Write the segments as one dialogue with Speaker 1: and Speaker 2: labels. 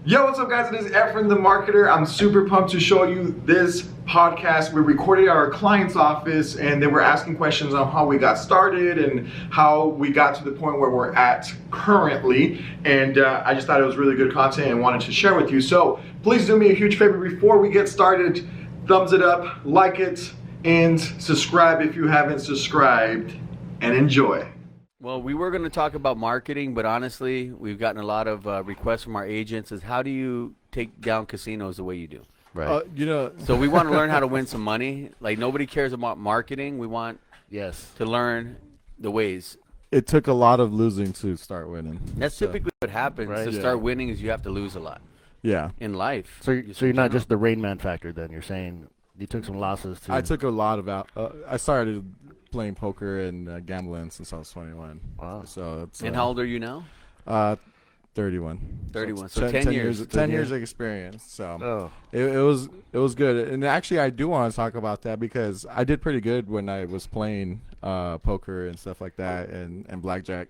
Speaker 1: Yo, what's up guys? It is Efren the Marketer. I'm super pumped to show you this podcast. We recorded at our client's office and they were asking questions on how we got started and how we got to the point where we're at currently. And I just thought it was really good content and wanted to share with you. So please do me a huge favor before we get started. Thumbs it up, like it, and subscribe if you haven't subscribed, and enjoy.
Speaker 2: Well, we were going to talk about marketing, but honestly, we've gotten a lot of requests from our agents is how do you take down casinos the way you do?
Speaker 3: Right.
Speaker 2: So we want to learn how to win some money. Like nobody cares about marketing. We want to learn the ways.
Speaker 3: It took a lot of losing to start winning.
Speaker 2: That's typically what happens.
Speaker 4: Right?
Speaker 2: To start winning is you have to lose a lot.
Speaker 3: Yeah.
Speaker 2: In life.
Speaker 4: So you're not just the Rain Man factor then. You're saying you took some losses too.
Speaker 3: I took a lot of I started playing poker and gambling since I was 21.
Speaker 4: Wow.
Speaker 3: So it's,
Speaker 2: and how old are you now?
Speaker 3: 31.
Speaker 2: 31. So 10 years.
Speaker 3: 10 years of experience. So
Speaker 4: Oh.
Speaker 3: it was good. And actually I do want to talk about that because I did pretty good when I was playing poker and stuff like that and blackjack.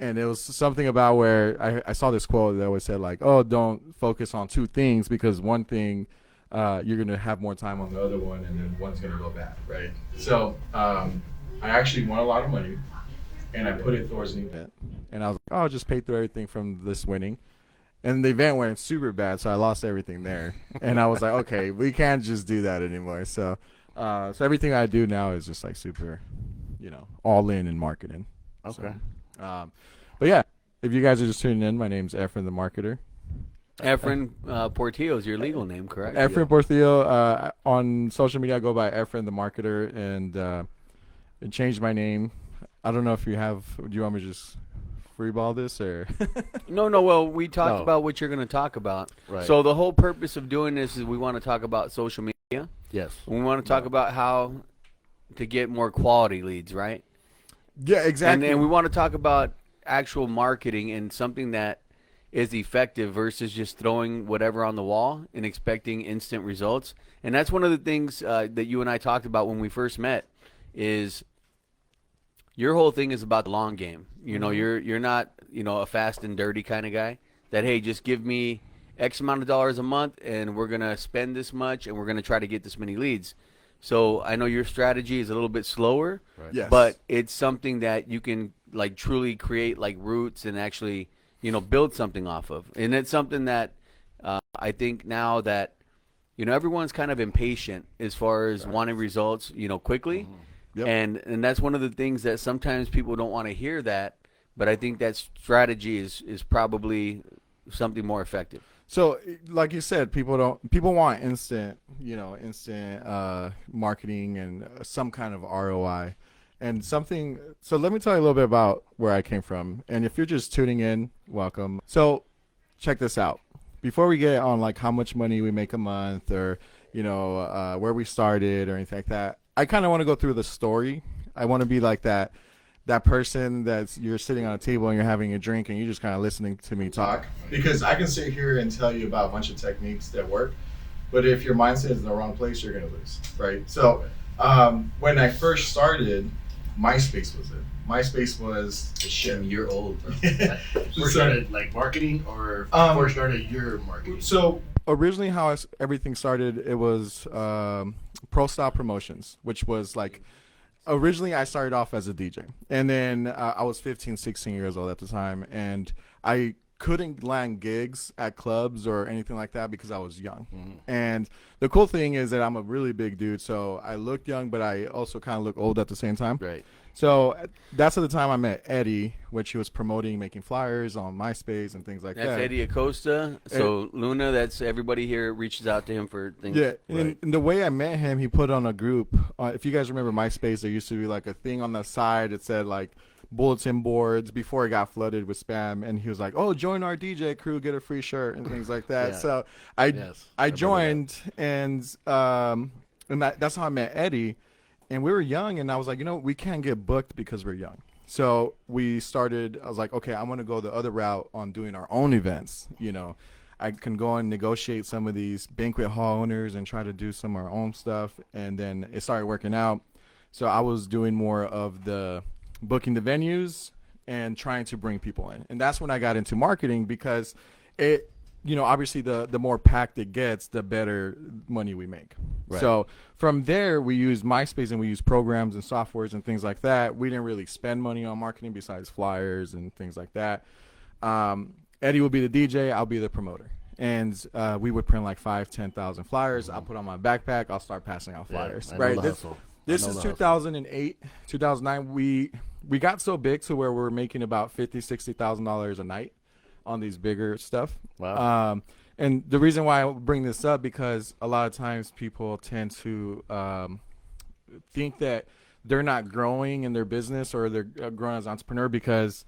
Speaker 3: And it was something about where I saw this quote that always said like, oh, don't focus on two things because one thing you're going to have more time on the other one and then one's going to go bad, right? So I actually won a lot of money and I put it towards an event. And I was like, oh, I'll just pay through everything from this winning. And the event went super bad, so I lost everything there. And I was like, okay, we can't just do that anymore. So so everything I do now is just like super, all in marketing.
Speaker 4: Okay.
Speaker 3: So, but yeah, if you guys are just tuning in, my name's Efren the Marketer.
Speaker 2: Efren Portillo is your legal name, correct?
Speaker 3: Efren Portillo. On social media, I go by Efren the Marketer, and it changed my name. I don't know if do you want me to just freeball this or?
Speaker 2: No. Well, we talked about what you're going to talk about.
Speaker 4: Right.
Speaker 2: So the whole purpose of doing this is we want to talk about social media.
Speaker 4: Yes.
Speaker 2: We want to talk about how to get more quality leads, right?
Speaker 3: Yeah, exactly.
Speaker 2: And we want to talk about actual marketing and something that is effective versus just throwing whatever on the wall and expecting instant results. And that's one of the things that you and I talked about when we first met is your whole thing is about the long game. You're not, a fast and dirty kind of guy that, hey, just give me X amount of dollars a month and we're going to spend this much and we're going to try to get this many leads. So I know your strategy is a little bit slower,
Speaker 4: Right.
Speaker 3: Yes.
Speaker 2: but it's something that you can like truly create like roots and actually, build something off of. And it's something that I think now that, everyone's kind of impatient as far as wanting results, quickly.
Speaker 3: Yep.
Speaker 2: And that's one of the things that sometimes people don't want to hear that, but I think that strategy is probably something more effective.
Speaker 3: So, like you said, people want instant marketing and some kind of ROI and something. So let me tell you a little bit about where I came from. And if you're just tuning in, welcome. So check this out. Before we get on like how much money we make a month or, where we started or anything like that, I kind of want to go through the story. I want to be like that person you're sitting on a table and you're having a drink and you're just kind of listening to me talk. Because I can sit here and tell you about a bunch of techniques that work, but if your mindset is in the wrong place, you're going to lose, right? So when I first started, MySpace was it. MySpace was the shit.
Speaker 5: You're old.
Speaker 4: First started like marketing or first started your marketing?
Speaker 3: So originally how everything started, it was Pro Style Promotions, which was like, originally I started off as a DJ. And then I was 15, 16 years old at the time. And I couldn't land gigs at clubs or anything like that because I was young. Mm-hmm. And the cool thing is that I'm a really big dude. So I looked young, but I also kind of look old at the same time.
Speaker 4: Right.
Speaker 3: So that's at the time I met Eddie, which he was promoting, making flyers on MySpace and things like that.
Speaker 2: That's Eddie Acosta. So Luna, that's everybody here reaches out to him for things.
Speaker 3: Yeah,
Speaker 2: right.
Speaker 3: and the way I met him, he put on a group. If you guys remember MySpace, there used to be like a thing on the side that said like bulletin boards before it got flooded with spam. And he was like, oh, join our DJ crew, get a free shirt and things like that.
Speaker 4: Yeah.
Speaker 3: So I joined and that's how I met Eddie. And we were young, and I was like, we can't get booked because we're young. So we started, I was like, okay, I'm going to go the other route on doing our own events. I can go and negotiate some of these banquet hall owners and try to do some of our own stuff. And then it started working out. So I was doing more of the booking the venues and trying to bring people in. And that's when I got into marketing because obviously the more packed it gets, the better money we make.
Speaker 5: Right.
Speaker 3: So from there, we use MySpace and we use programs and softwares and things like that. We didn't really spend money on marketing besides flyers and things like that. Eddie will be the DJ. I'll be the promoter. And we would print like 10,000 flyers. I'll put on my backpack. I'll start passing out flyers.
Speaker 5: I know the hustle.
Speaker 3: This is 2008, 2009. We got so big to where we're making about $50,000-$60,000 a night on these bigger stuff.
Speaker 5: Wow.
Speaker 3: And the reason why I bring this up, because a lot of times people tend to think that they're not growing in their business or they're growing as an entrepreneur because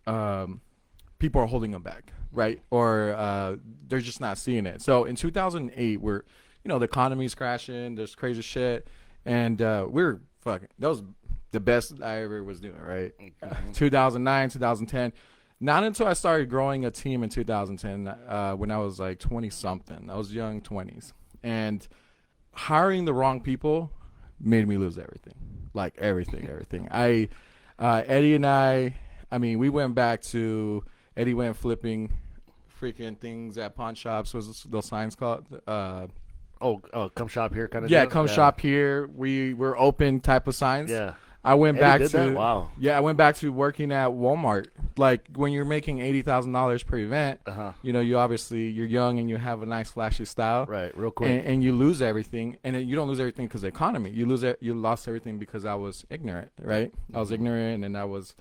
Speaker 3: people are holding them back, right? Or they're just not seeing it. So in 2008, we're, the economy's crashing, there's crazy shit, and we're fucking, that was the best I ever was doing, right? 2009, 2010. Not until I started growing a team in 2010 when I was like 20-something. I was young 20s. And hiring the wrong people made me lose everything. Like everything. Eddie and I mean, we went back to, Eddie went flipping freaking things at pawn shops. What's those signs called?
Speaker 5: Come shop here kind of
Speaker 3: Yeah,
Speaker 5: deal?
Speaker 3: come shop here. We were open type of signs.
Speaker 5: Yeah.
Speaker 3: I went
Speaker 5: Eddie
Speaker 3: back
Speaker 5: did
Speaker 3: to
Speaker 5: that? Wow.
Speaker 3: Yeah, I went back to working at Walmart. Like when you're making $80,000 per event, you're young and you have a nice flashy style,
Speaker 5: Right, real quick.
Speaker 3: and you lose everything, and you don't lose everything because of the economy. You lost everything because I was ignorant, right? I was ignorant, and I was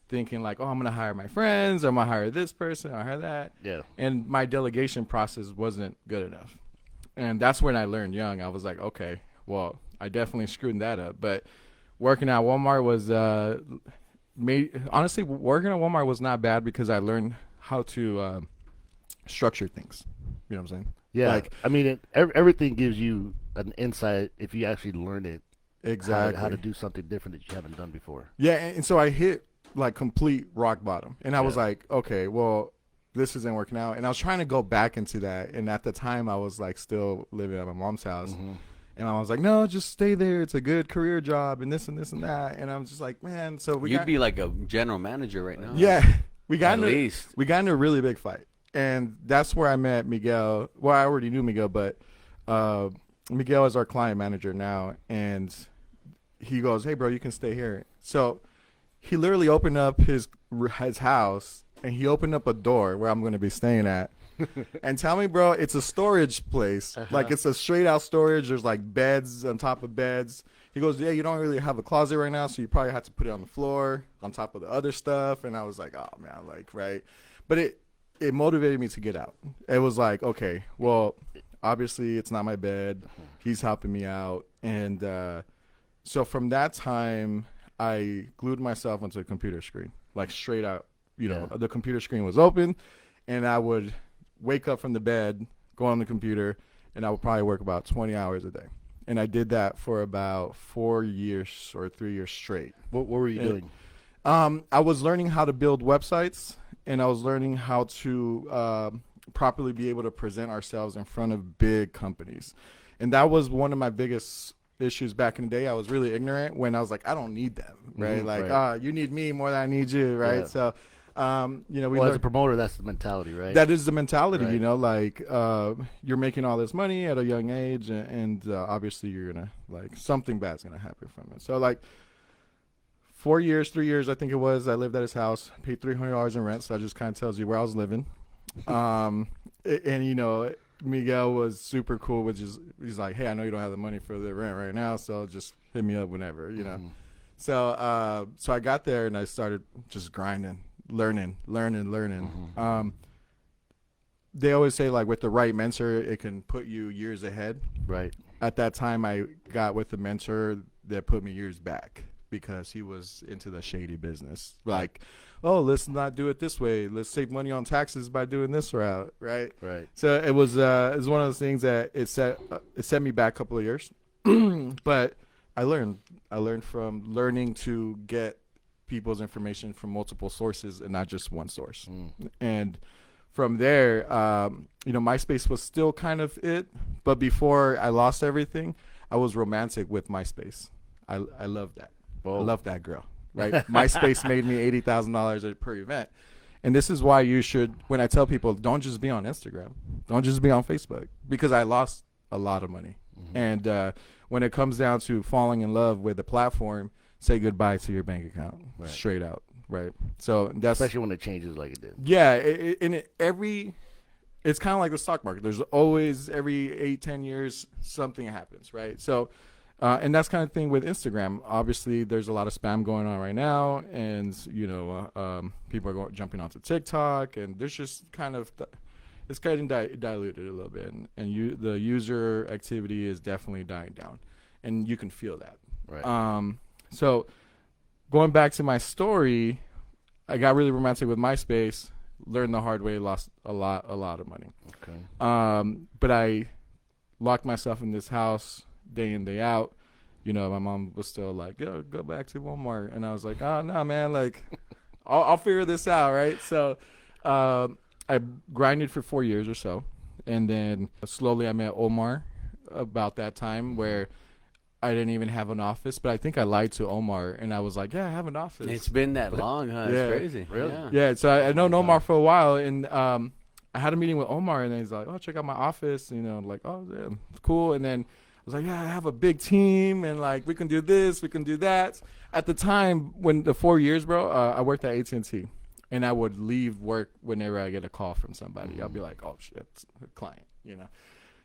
Speaker 3: thinking like, oh, I'm gonna hire my friends, I'm gonna hire this person, I'll hire that,
Speaker 5: Yeah.
Speaker 3: and my delegation process wasn't good enough, and that's when I learned young. I was like, okay, well, I definitely screwed that up, but. Working at Walmart was honestly, working at Walmart was not bad because I learned how to structure things. You know what I'm saying?
Speaker 5: Yeah.
Speaker 3: Like,
Speaker 5: I mean, everything gives you an insight if you actually learn it.
Speaker 3: exactly.
Speaker 5: How to do something different that you haven't done before.
Speaker 3: Yeah, and so I hit like complete rock bottom, and I was
Speaker 5: Yeah.
Speaker 3: like, okay, well, this isn't working out, and I was trying to go back into that, and at the time I was like still living at my mom's house. And I was like, no, just stay there. It's a good career job and this and this and that. And I'm just like, man, so
Speaker 2: You'd be like a general manager right now.
Speaker 3: Yeah. We got
Speaker 2: At least.
Speaker 3: we got into a really big fight. And that's where I met Miguel. Well, I already knew Miguel, but Miguel is our client manager now. And he goes, hey, bro, you can stay here. So he literally opened up his house, and he opened up a door where I'm going to be staying at. And tell me, bro, it's a storage place. Like, it's a straight out storage. There's like beds on top of beds. He goes, yeah, you don't really have a closet right now, so you probably have to put it on the floor on top of the other stuff. And I was like, oh man, like, right. But it motivated me to get out. It was like, okay, well, obviously it's not my bed. He's helping me out. And so from that time, I glued myself onto a computer screen, like straight out. The computer screen was open, and I would wake up from the bed, go on the computer, and I would probably work about 20 hours a day. And I did that for about 4 years or 3 years straight.
Speaker 5: What were you doing?
Speaker 3: I was learning how to build websites, and I was learning how to properly be able to present ourselves in front of big companies. And that was one of my biggest issues back in the day. I was really ignorant when I was like, I don't need them, right?
Speaker 5: Right.
Speaker 3: You need me more than I need you, right?
Speaker 5: Yeah.
Speaker 3: So
Speaker 5: As a promoter, that's the mentality, right?
Speaker 3: that is the mentality,
Speaker 5: Right.
Speaker 3: You're making all this money at a young age, and obviously you're gonna, like, something bad's gonna happen from it. So, like, 3 years I think it was, I lived at his house, paid $300 in rent, so that just kind of tells you where I was living. Miguel was super cool, he's like, hey, I know you don't have the money for the rent right now, so just hit me up whenever, So I got there and I started just grinding, learning. They always say, like, with the right mentor, it can put you years ahead.
Speaker 5: Right.
Speaker 3: At that time, I got with a mentor that put me years back because he was into the shady business. Like, oh, let's not do it this way. Let's save money on taxes by doing this route, right?
Speaker 5: Right.
Speaker 3: So it was one of those things that it set me back a couple of years. But I learned from learning to get people's information from multiple sources and not just one source. And from there, MySpace was still kind of it. But before I lost everything, I was romantic with MySpace. I love that.
Speaker 5: Whoa.
Speaker 3: I love that girl. Right? MySpace made me $80,000 per event. And this is why you should, when I tell people, don't just be on Instagram. Don't just be on Facebook, because I lost a lot of money.
Speaker 5: Mm-hmm.
Speaker 3: And when it comes down to falling in love with the platform, say goodbye to your bank account,
Speaker 5: Right.
Speaker 3: straight out, right? So that's
Speaker 5: Especially when it changes like it did.
Speaker 3: yeah. It's kind of like the stock market. There's always every 8-10 years something happens, right? So, and that's kind of thing with Instagram. Obviously, there's a lot of spam going on right now, and people are jumping onto TikTok, and there's just kind of it's getting diluted a little bit, and the user activity is definitely dying down, and you can feel that.
Speaker 5: Right.
Speaker 3: So going back to my story, I got really romantic with MySpace, learned the hard way, lost a lot of money.
Speaker 5: Okay.
Speaker 3: But I locked myself in this house day in, day out. My mom was still like, go back to Walmart. And I was like, oh, no, man, like, I'll figure this out, right? So I grinded for 4 years or so. And then slowly I met Omar about that time, where I didn't even have an office, but I think I lied to Omar, and I was like, yeah, I have an office.
Speaker 2: It's been that long, huh?
Speaker 3: Yeah.
Speaker 2: It's crazy.
Speaker 5: Really?
Speaker 3: Yeah, so I known Omar for a while, and I had a meeting with Omar, and he's like, oh, check out my office, like, oh, yeah, cool. And then I was like, yeah, I have a big team, and like, we can do this, we can do that. At the time, when the 4 years, bro, I worked at AT&T, and I would leave work whenever I get a call from somebody. I'll be like, oh, shit, it's a client,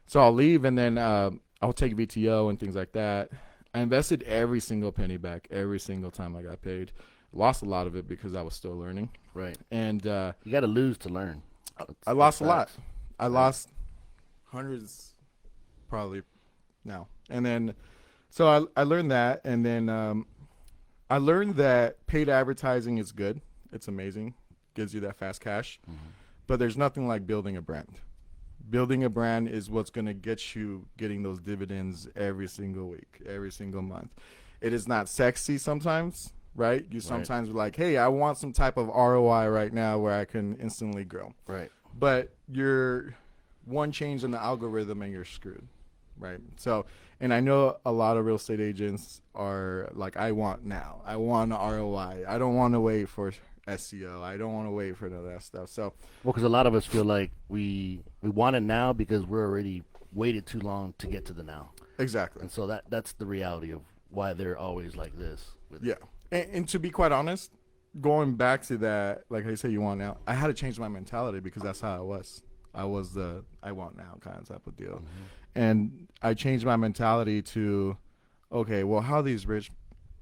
Speaker 3: So I'll leave, and then I'll take VTO and things like that. I invested every single penny back every single time I got paid. Lost a lot of it because I was still learning.
Speaker 5: Right.
Speaker 3: And
Speaker 5: You got to lose to learn.
Speaker 3: I lost a lot.
Speaker 5: Facts.
Speaker 3: I lost hundreds probably now. And then, so I learned that. And then I learned that paid advertising is good. It's amazing. Gives you that fast cash.
Speaker 5: Mm-hmm.
Speaker 3: But there's nothing like building a brand. Building a brand is what's going to get you getting those dividends every single week, every single month. It is not sexy sometimes, right? You sometimes are like, hey, I want some type of ROI right now where I can instantly grow.
Speaker 5: Right.
Speaker 3: But you're one change in the algorithm and you're screwed, right? So, and I know a lot of real estate agents are like, I want now. I want an ROI. I don't want to wait for SEO. I don't want to wait for none of that stuff. So,
Speaker 5: Well, because a lot of us feel like we want it now because we're already waited too long to get to the now.
Speaker 3: exactly.
Speaker 5: And so that's the reality of why they're always like this.
Speaker 3: Yeah. And to be quite honest, going back to that, like I say, you want now, I had to change my mentality because that's how I was. I was the I want now kind of type of deal.
Speaker 5: Mm-hmm.
Speaker 3: And I changed my mentality to, okay, well, how these rich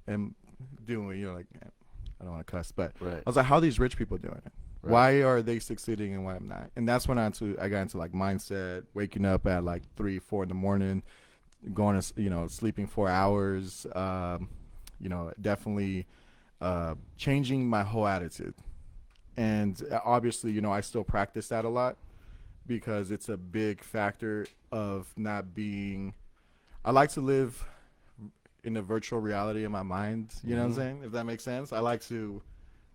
Speaker 3: and doing, like, I don't want to cuss, but
Speaker 5: Right.
Speaker 3: I was like, how are these rich people doing it?
Speaker 5: Right.
Speaker 3: Why are they succeeding and why I'm not? And that's when I got into like mindset, waking up at like 3-4 in the morning, going to, sleeping 4 hours, definitely changing my whole attitude. And obviously, I still practice that a lot because it's a big factor of not being, I like to live in a virtual reality in my mind, you know what I'm saying? If that makes sense. I like to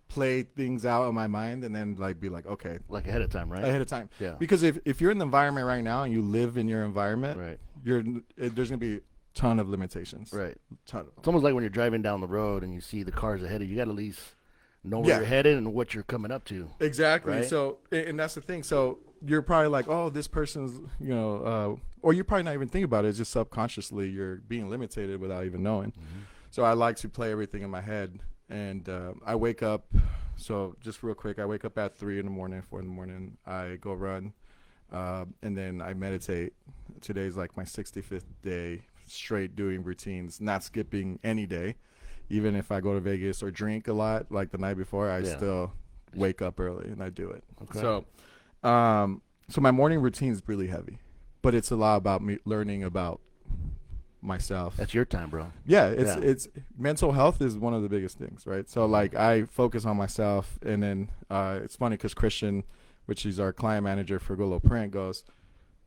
Speaker 3: play things out in my mind and then like be like, okay,
Speaker 5: Like ahead of time, right?
Speaker 3: ahead of time.
Speaker 5: Yeah.
Speaker 3: Because if you're in the environment right now and you live in your environment,
Speaker 5: Right.
Speaker 3: there's gonna be a ton of limitations.
Speaker 5: Right.
Speaker 3: Ton of them.
Speaker 5: It's almost like when you're driving down the road and you see the cars ahead of you. You got to at least know where
Speaker 3: Yeah.
Speaker 5: you're headed and what you're coming up to.
Speaker 3: Exactly.
Speaker 5: Right?
Speaker 3: So, and that's the thing. So you're probably like, oh, this person's, or you're probably not even thinking about it. It's just subconsciously you're being limited without even knowing.
Speaker 5: Mm-hmm.
Speaker 3: So I like to play everything in my head. And I wake up, so just real quick, I wake up at 3 in the morning, 4 in the morning. I go run, and then I meditate. Today's like my 65th day straight doing routines, not skipping any day. Even if I go to Vegas or drink a lot, like the night before, I
Speaker 5: Yeah.
Speaker 3: still wake up early and I do it.
Speaker 5: Okay.
Speaker 3: So my morning routine is really heavy, but it's a lot about me learning about myself.
Speaker 5: That's your time, bro.
Speaker 3: Yeah,
Speaker 5: Yeah.
Speaker 3: it's mental health is one of the biggest things, right? So like I focus on myself, and then it's funny because Christian, which is our client manager for Golo Print, goes,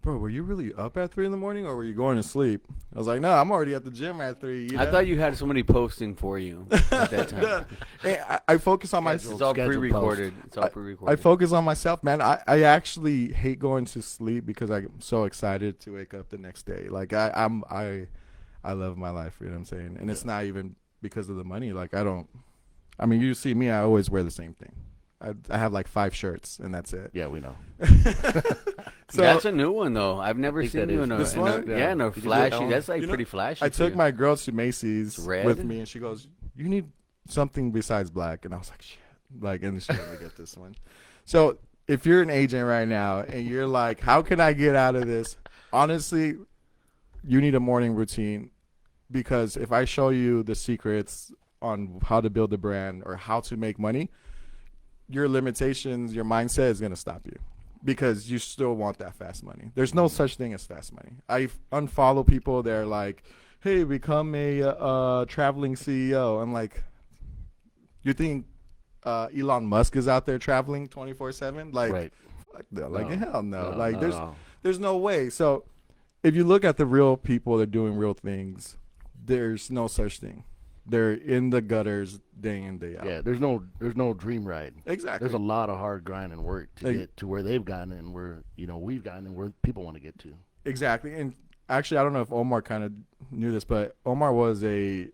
Speaker 3: bro, were you really up at 3 in the morning or were you going to sleep? I was like, no, I'm already at the gym at 3.
Speaker 2: I thought you had somebody posting for you at that time.
Speaker 3: Hey, I focus on myself.
Speaker 2: It's all
Speaker 5: Scheduled
Speaker 2: pre-recorded. It's all
Speaker 3: I
Speaker 2: pre-recorded.
Speaker 3: focus on myself, man. I actually hate going to sleep because I'm so excited to wake up the next day. Like I love my life, you know what I'm saying? And it's not even because of the money. Like you see me, I always wear the same thing. I have like 5 shirts and that's it.
Speaker 5: Yeah, we know.
Speaker 3: So
Speaker 2: That's a new one though. I've never
Speaker 5: think
Speaker 2: seen
Speaker 5: that
Speaker 2: you
Speaker 5: is-
Speaker 2: in a,
Speaker 3: This
Speaker 2: in a
Speaker 3: one?
Speaker 2: yeah, in a
Speaker 5: Did you do that
Speaker 2: flashy.
Speaker 5: one?
Speaker 2: That's like
Speaker 3: You know,
Speaker 2: pretty flashy.
Speaker 3: I
Speaker 2: for
Speaker 3: took
Speaker 2: you.
Speaker 3: my girl to Macy's
Speaker 2: red?
Speaker 3: with me, and she goes, "You need something besides black," and I was like, "Shit!" Like, and she let me get this one. So if you're an agent right now and you're like, "How can I get out of this?" Honestly, you need a morning routine, because if I show you the secrets on how to build a brand or how to make money, your limitations, your mindset is going to stop you, because you still want that fast money. There's no such thing as fast money. I unfollow people. They're like, "Hey, become a traveling CEO." I'm like, you think Elon Musk is out there traveling 24/7? Like,
Speaker 5: Right.
Speaker 3: fuck no. Like,
Speaker 5: No.
Speaker 3: hell no.
Speaker 5: No,
Speaker 3: Like,
Speaker 5: not
Speaker 3: there's
Speaker 5: at all.
Speaker 3: there's no way. So if you look at the real people that are doing real things, there's no such thing. They're in the gutters day in, day out.
Speaker 5: Yeah, there's no dream ride.
Speaker 3: Exactly.
Speaker 5: There's a lot of hard grind and work to
Speaker 3: Like-
Speaker 5: get to where they've gotten and where we've gotten and where people want to get to.
Speaker 3: Exactly. And actually, I don't know if Omar kind of knew this, but Omar was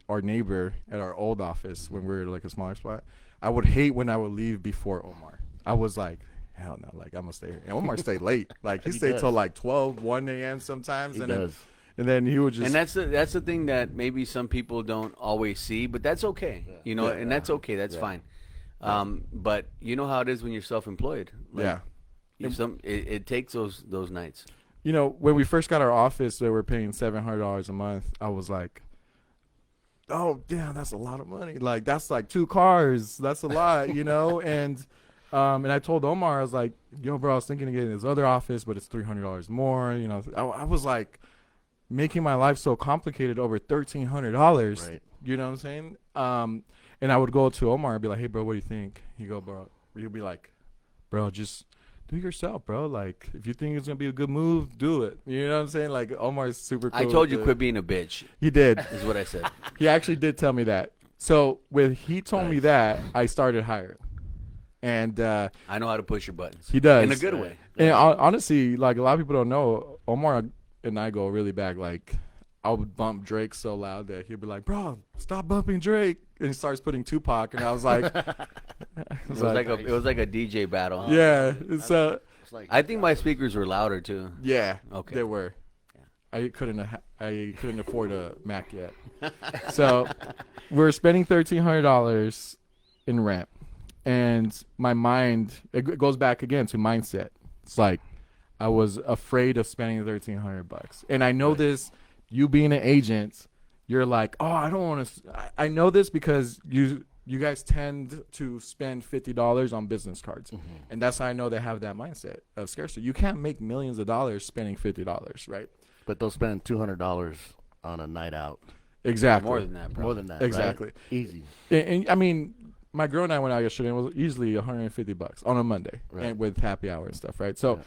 Speaker 3: our neighbor at our old office when we were like a smaller spot. I would hate when I would leave before Omar. I was like, hell no, like I'm gonna stay here. And Omar stayed late. Like he
Speaker 5: He
Speaker 3: stayed
Speaker 5: does.
Speaker 3: till like 12, 1 a.m. sometimes.
Speaker 5: He
Speaker 3: and
Speaker 5: does.
Speaker 3: then he would just
Speaker 2: And that's the thing that maybe some people don't always see, but that's okay. You know, and that's okay. That's fine. But you know how it is when you're self-employed. Like,
Speaker 3: yeah.
Speaker 2: it takes those nights.
Speaker 3: You know, when we first got our office, they were paying $700 a month. I was like, oh, damn, that's a lot of money. Like, that's like 2 cars. That's a lot, you know? And I told Omar, I was like, yo, bro, I was thinking of getting this other office, but it's $300 more. You know, I was like making my life so complicated over $1,300.
Speaker 5: Right.
Speaker 3: You know what I'm saying? And I would go to Omar and be like, hey, bro, what do you think? He'd be like, bro, just do it yourself, bro. Like, if you think it's gonna be a good move, do it. You know what I'm saying? Like, Omar's super cool.
Speaker 2: I told you
Speaker 3: with it.
Speaker 2: quit being a bitch.
Speaker 3: He did.
Speaker 2: Is what I said.
Speaker 3: He actually did tell me that. So when he told me that, I started hiring. And
Speaker 2: I know how to push your buttons.
Speaker 3: he does.
Speaker 2: In a good way.
Speaker 3: And honestly, like, a lot of people don't know, Omar and I go really back. Like, I would bump Drake so loud that he'd be like, bro, stop bumping Drake. And he starts putting Tupac. And I was like,
Speaker 2: It was like a DJ battle. Huh?
Speaker 3: yeah. So,
Speaker 5: It's like
Speaker 2: I think my speakers were louder too.
Speaker 3: yeah,
Speaker 2: Okay.
Speaker 3: they were. I couldn't afford a Mac yet. So we're spending $1,300 in rent. And my mind, it goes back again to mindset. It's like I was afraid of spending $1,300. And I know this, you being an agent, you're like, oh, I don't want to. I know this because you guys tend to spend $50 on business cards. And that's how I know they have that mindset of scarcity. You can't make millions of dollars spending $50, right?
Speaker 5: but they'll spend $200 on a night out.
Speaker 3: Exactly.
Speaker 2: More than that, bro.
Speaker 5: More than that. right?
Speaker 3: Exactly.
Speaker 5: Easy.
Speaker 3: And I mean, my girl and I went out yesterday, and it was easily $150 on a Monday,
Speaker 5: Right.
Speaker 3: and with happy hour and stuff, right? So,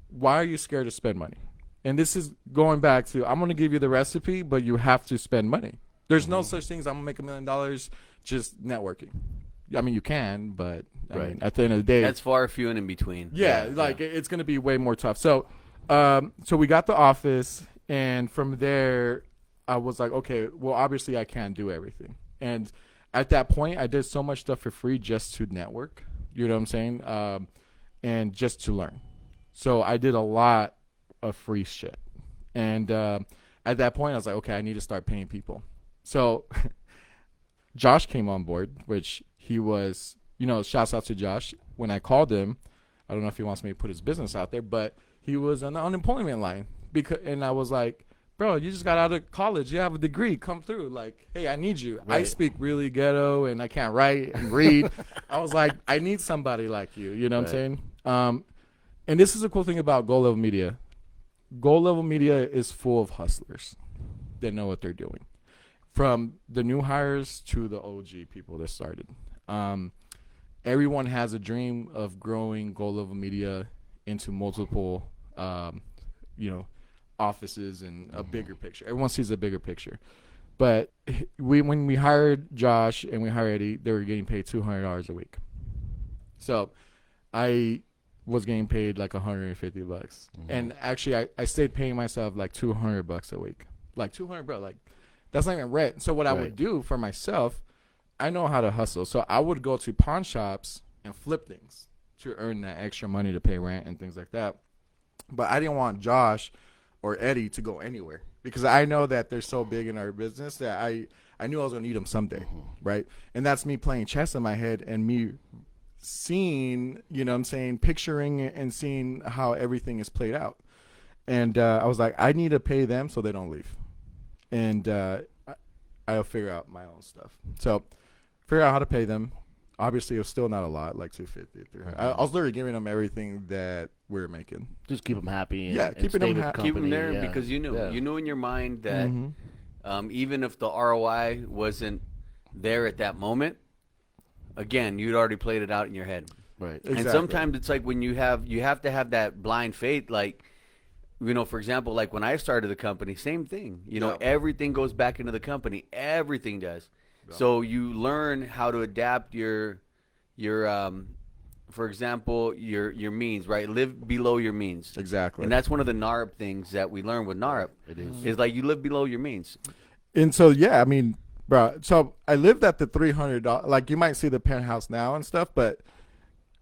Speaker 3: why are you scared to spend money? And this is going back to, I'm going to give you the recipe, but you have to spend money. There's no such thing as I'm going to make $1 million just networking. I mean, you can, but I
Speaker 5: Right.
Speaker 3: mean, at the end of the day,
Speaker 2: That's far few and in between.
Speaker 3: yeah, like it's going to be way more tough. So, so we got the office, and from there, I was like, okay, well, obviously I can't do everything. And at that point, I did so much stuff for free just to network. You know what I'm saying? And just to learn. So I did a lot of free shit. And at that point, I was like, okay, I need to start paying people. So Josh came on board, which he was, shouts out to Josh. When I called him, I don't know if he wants me to put his business out there, but he was on the unemployment line. And I was like, bro, you just got out of college. You have a degree. Come through. Like, hey, I need you. I
Speaker 5: Right.
Speaker 3: speak really ghetto, and I can't write and read. I was like, I need somebody like you. You know what I'm saying? And this is the cool thing about Goal Level Media. Goal Level Media is full of hustlers that know what they're doing. From the new hires to the OG people that started. Everyone has a dream of growing Goal Level Media into multiple, offices and a bigger picture. Everyone sees a bigger picture. But when we hired Josh and we hired Eddie, they were getting paid $200 a week. So I was getting paid like $150. And actually I stayed paying myself like $200 a week. Like $200, bro, like that's not even rent. So what I would
Speaker 5: Right.
Speaker 3: do for myself, I know how to hustle. So I would go to pawn shops and flip things to earn that extra money to pay rent and things like that. But I didn't want Josh or Eddie to go anywhere because I know that they're so big in our business that I knew I was going to need them someday, right? And that's me playing chess in my head and me seeing, you know what I'm saying, picturing and seeing how everything is played out. And I was like, I need to pay them so they don't leave. And I'll figure out my own stuff. So figure out how to pay them. Obviously, it was still not a lot, like 250, 300. I was literally giving them everything that we were making.
Speaker 5: Just keep them happy. And,
Speaker 3: Yeah,
Speaker 5: and
Speaker 3: keeping
Speaker 5: stay
Speaker 3: them
Speaker 5: with
Speaker 3: happy.
Speaker 2: Keep them
Speaker 5: company,
Speaker 2: there
Speaker 5: yeah.
Speaker 2: because you knew.
Speaker 5: Yeah.
Speaker 2: You knew in your mind that
Speaker 3: Mhm.
Speaker 2: even if the ROI wasn't there at that moment, again, you'd already played it out in your head.
Speaker 5: Right.
Speaker 3: Exactly.
Speaker 2: And sometimes it's like when you have to have that blind faith, like, you know, for example, like when I started the company, same thing. You know,
Speaker 3: Yeah.
Speaker 2: everything goes back into the company. Everything does. So you learn how to adapt your for example, your means, right? Live below your means.
Speaker 3: Exactly.
Speaker 2: And that's one of the NARP things that we learned with NARP.
Speaker 5: It is.
Speaker 2: Is like you live below your means.
Speaker 3: And so, yeah, I mean, bro, so I lived at the $300. Like, you might see the penthouse now and stuff, but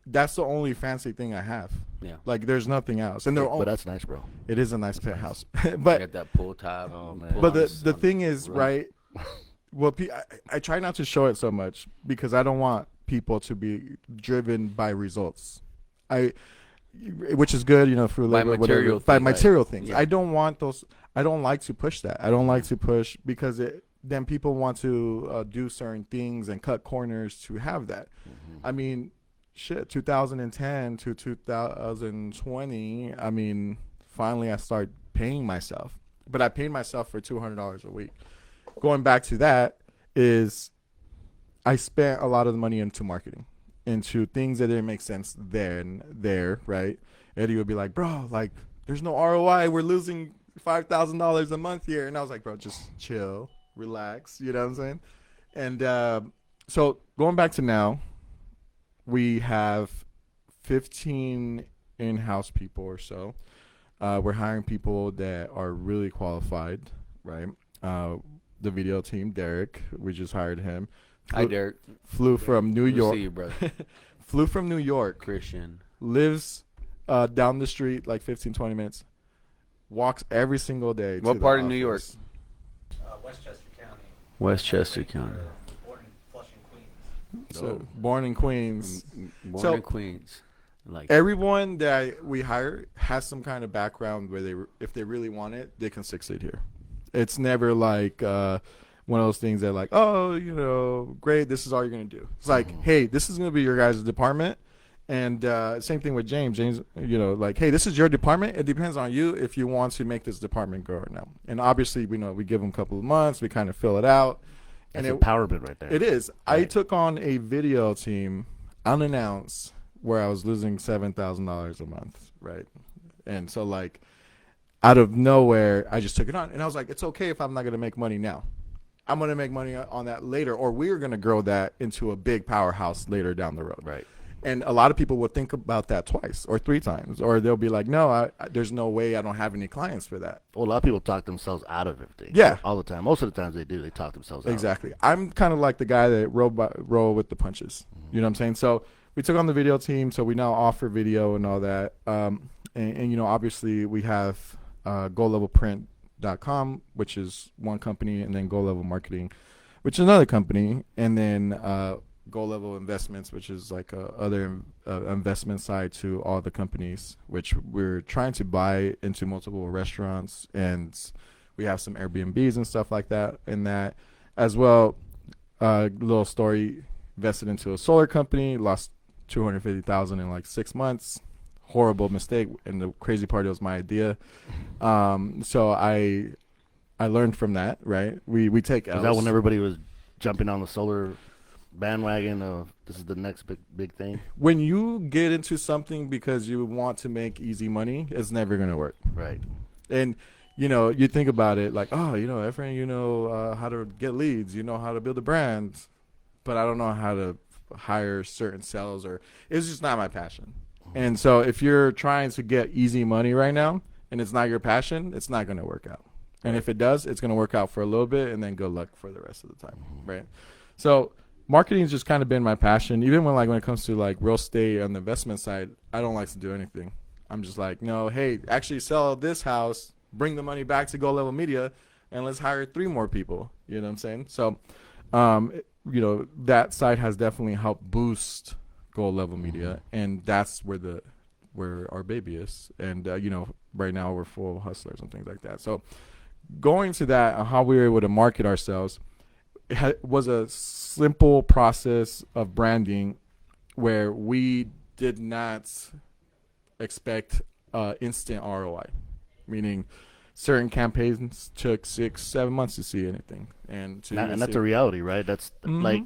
Speaker 3: that's the only fancy thing I have.
Speaker 2: Yeah.
Speaker 3: Like, there's nothing else. And they're
Speaker 5: But that's nice, bro.
Speaker 3: it is a nice penthouse.
Speaker 2: I
Speaker 3: but
Speaker 2: got that pull top.
Speaker 5: Oh, man.
Speaker 2: pull
Speaker 3: but
Speaker 2: outs
Speaker 3: the
Speaker 2: on
Speaker 3: thing is,
Speaker 2: roof.
Speaker 3: right, well, I try not to show it so much because I don't want people to be driven by results. Which is good, you know, through
Speaker 2: By
Speaker 3: labor,
Speaker 2: material
Speaker 3: whatever, by
Speaker 2: things, right.
Speaker 3: material things.
Speaker 2: Yeah.
Speaker 3: I don't want those. I don't like to push that. I don't like to push because then people want to do certain things and cut corners to have that. I mean, shit, 2010 to 2020. I mean, finally I started paying myself, but I paid myself for $200 a week. Going back to that is I spent a lot of the money into marketing, into things that didn't make sense there, right? Eddie would be like, bro, like, there's no ROI. We're losing $5,000 a month here. And I was like, bro, just chill, relax. You know what I'm saying? And so going back to now, we have 15 in-house people or so. We're hiring people that are really qualified, right? The video team, Derek, we just hired him.
Speaker 2: Hi, Derek.
Speaker 3: Flew from New
Speaker 2: Good to
Speaker 3: York.
Speaker 2: see you, brother.
Speaker 3: Flew from New York.
Speaker 2: Christian.
Speaker 3: Lives down the street like 15, 20 minutes. Walks every single day.
Speaker 2: What
Speaker 3: to
Speaker 2: part
Speaker 3: the
Speaker 2: of New York?
Speaker 3: office.
Speaker 6: Westchester County.
Speaker 2: Westchester County.
Speaker 6: Born in Flushing, Queens.
Speaker 3: So born in Queens.
Speaker 2: Born
Speaker 3: So-
Speaker 2: in Queens. Like
Speaker 3: Everyone that we hire has some kind of background where if they really want it, they can succeed here. It's never like one of those things that like, oh, you know, great, this is all you're going to do. It's like, hey, this is going to be your guys' department. And same thing with James. James, you know, like, hey, this is your department. It depends on you if you want to make this department grow or not. And obviously, we know we give them a couple of months. We kind of fill it out.
Speaker 5: That's
Speaker 3: And
Speaker 5: empowerment right there.
Speaker 3: it is. I
Speaker 5: Right.
Speaker 3: took on a video team unannounced where I was losing $7,000 a month, right? And so, like, out of nowhere, I just took it on. And I was like, it's okay if I'm not going to make money now. I'm going to make money on that later, or we're going to grow that into a big powerhouse later down the road.
Speaker 5: Right.
Speaker 3: And a lot of people would think about that twice or three times, or they'll be like, no, there's no way I don't have any clients for that.
Speaker 5: Well, a lot of people talk themselves out of everything.
Speaker 3: Yeah.
Speaker 5: All the time. Most of the times they do. They talk themselves out.
Speaker 3: Exactly. I'm kind of like the guy that roll with the punches. You know what I'm saying? So we took on the video team, so we now offer video and all that. And you know, obviously we have GoLevelPrint.com, which is one company, and then Go Level Marketing, which is another company, and then Go Level Investments, which is like a other investment side to all the companies, which we're trying to buy into multiple restaurants, and we have some Airbnbs and stuff like that. And that as well, little story, invested into a solar company, lost $250,000 in like 6 months. Horrible mistake, and the crazy part, it was my idea. So I learned from that. Right, we take L's.
Speaker 5: Is that when everybody was jumping on the solar bandwagon of this is the next big thing?
Speaker 3: When you get into something because you want to make easy money, it's never gonna work.
Speaker 5: Right.
Speaker 3: And you know, you think about it like, oh, you know, Efrain, you know how to get leads, you know how to build a brand, but I don't know how to hire certain sales, or it's just not my passion. And so if you're trying to get easy money right now and it's not your passion, it's not going to work out. And if it does, it's going to work out for a little bit and then good luck for the rest of the time, right? So marketing's just kind of been my passion. Even when it comes to like real estate on the investment side, I don't like to do anything. I'm just like, no, hey, actually sell this house, bring the money back to Go Level Media, and let's hire 3 more people. You know what I'm saying? So, that site has definitely helped boost Go Level Media, and that's where our baby is. And right now we're full of hustlers and things like that. So, going to that, how we were able to market ourselves, was a simple process of branding where we did not expect instant ROI, meaning certain campaigns took 6-7 months to see anything, and
Speaker 5: that's a reality, right? That's like,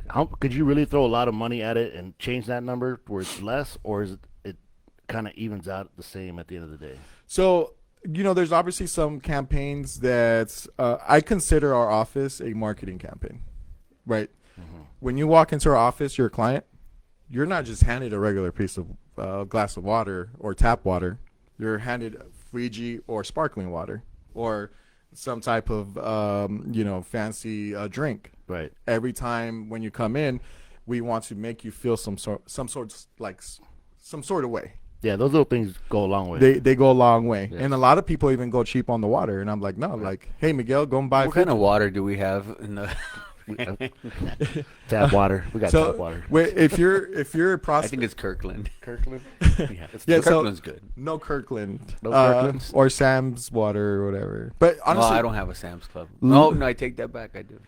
Speaker 5: how could you really throw a lot of money at it and change that number where it's less, or is it kind of evens out the same at the end of the day?
Speaker 3: So there's obviously some campaigns that I consider our office a marketing campaign, right? When you walk into our office, you're a client. You're not just handed a regular piece of glass of water or tap water. You're handed Fiji or sparkling water or some type of fancy drink.
Speaker 5: Right.
Speaker 3: Every time when you come in, we want to make you feel some sort of way.
Speaker 5: Yeah, those little things go a long way.
Speaker 3: They go a long way.
Speaker 5: Yes.
Speaker 3: And a lot of people even go cheap on the water. And I'm like, no, like, hey, Miguel, go and buy
Speaker 2: What kind of water do we have in the?
Speaker 5: Tap water. We got tap water.
Speaker 3: If you're a
Speaker 2: I
Speaker 3: prospect,
Speaker 2: think it's Kirkland.
Speaker 5: Kirkland.
Speaker 3: yeah,
Speaker 2: Kirkland's good.
Speaker 3: no Kirkland,
Speaker 5: No Kirkland's?
Speaker 3: or Sam's water or whatever. But honestly,
Speaker 2: Well, I don't have a Sam's Club. No, I take that back. I do.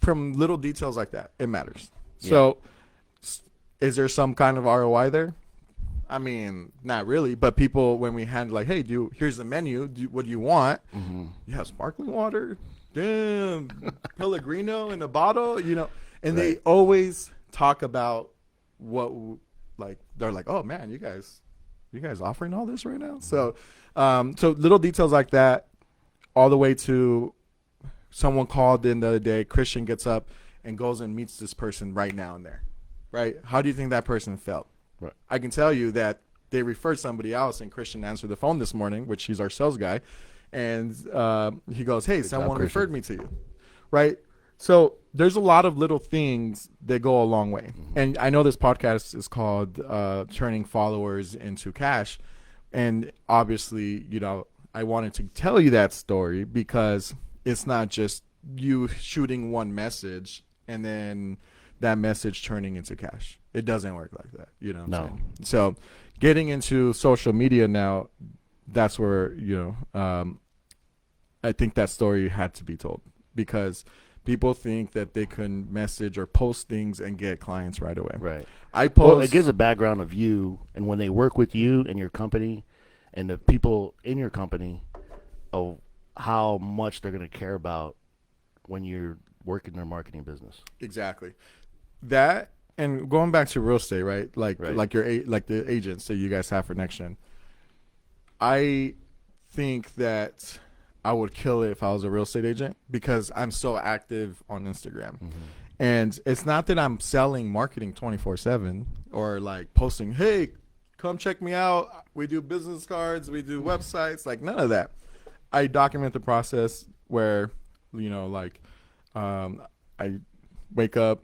Speaker 3: from little details like that, it matters. So, is there some kind of ROI there? I mean, not really. But people, when we hand like, hey, here's the menu. What do you want? You have sparkling water. Damn, Pellegrino in a bottle, and they always talk about they're like, oh man, you guys offering all this right now. So little details like that, all the way to someone called in the other day. Christian gets up and goes and meets this person right now and there, right? How do you think that person felt?
Speaker 5: Right.
Speaker 3: I can tell you that they referred somebody else, and Christian answered the phone this morning, which he's our sales guy. And he goes, hey, someone referred me to you, right? So there's a lot of little things that go a long way. And I know this podcast is called Turning Followers into Cash. And obviously, I wanted to tell you that story because it's not just you shooting one message and then that message turning into cash. It doesn't work like that. You know what I'm saying? So getting into social media now, that's where, I think that story had to be told because people think that they can message or post things and get clients right away.
Speaker 5: Right.
Speaker 3: Well,
Speaker 5: it gives a background of you, and when they work with you and your company and the people in your company, of how much they're going to care about when you're working their marketing business.
Speaker 3: Exactly. That, and going back to real estate, right? Like the agents that you guys have for neXGen. I think that I would kill it if I was a real estate agent because I'm so active on Instagram. And it's not that I'm selling marketing 24/7 or like posting, hey, come check me out. We do business cards, we do websites, like none of that. I document the process where, I wake up,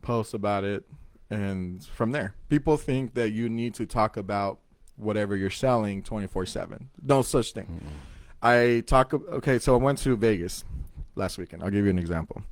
Speaker 3: post about it, and from there. People think that you need to talk about whatever you're selling 24/7. No such thing. So I went to Vegas last weekend. I'll give you an example.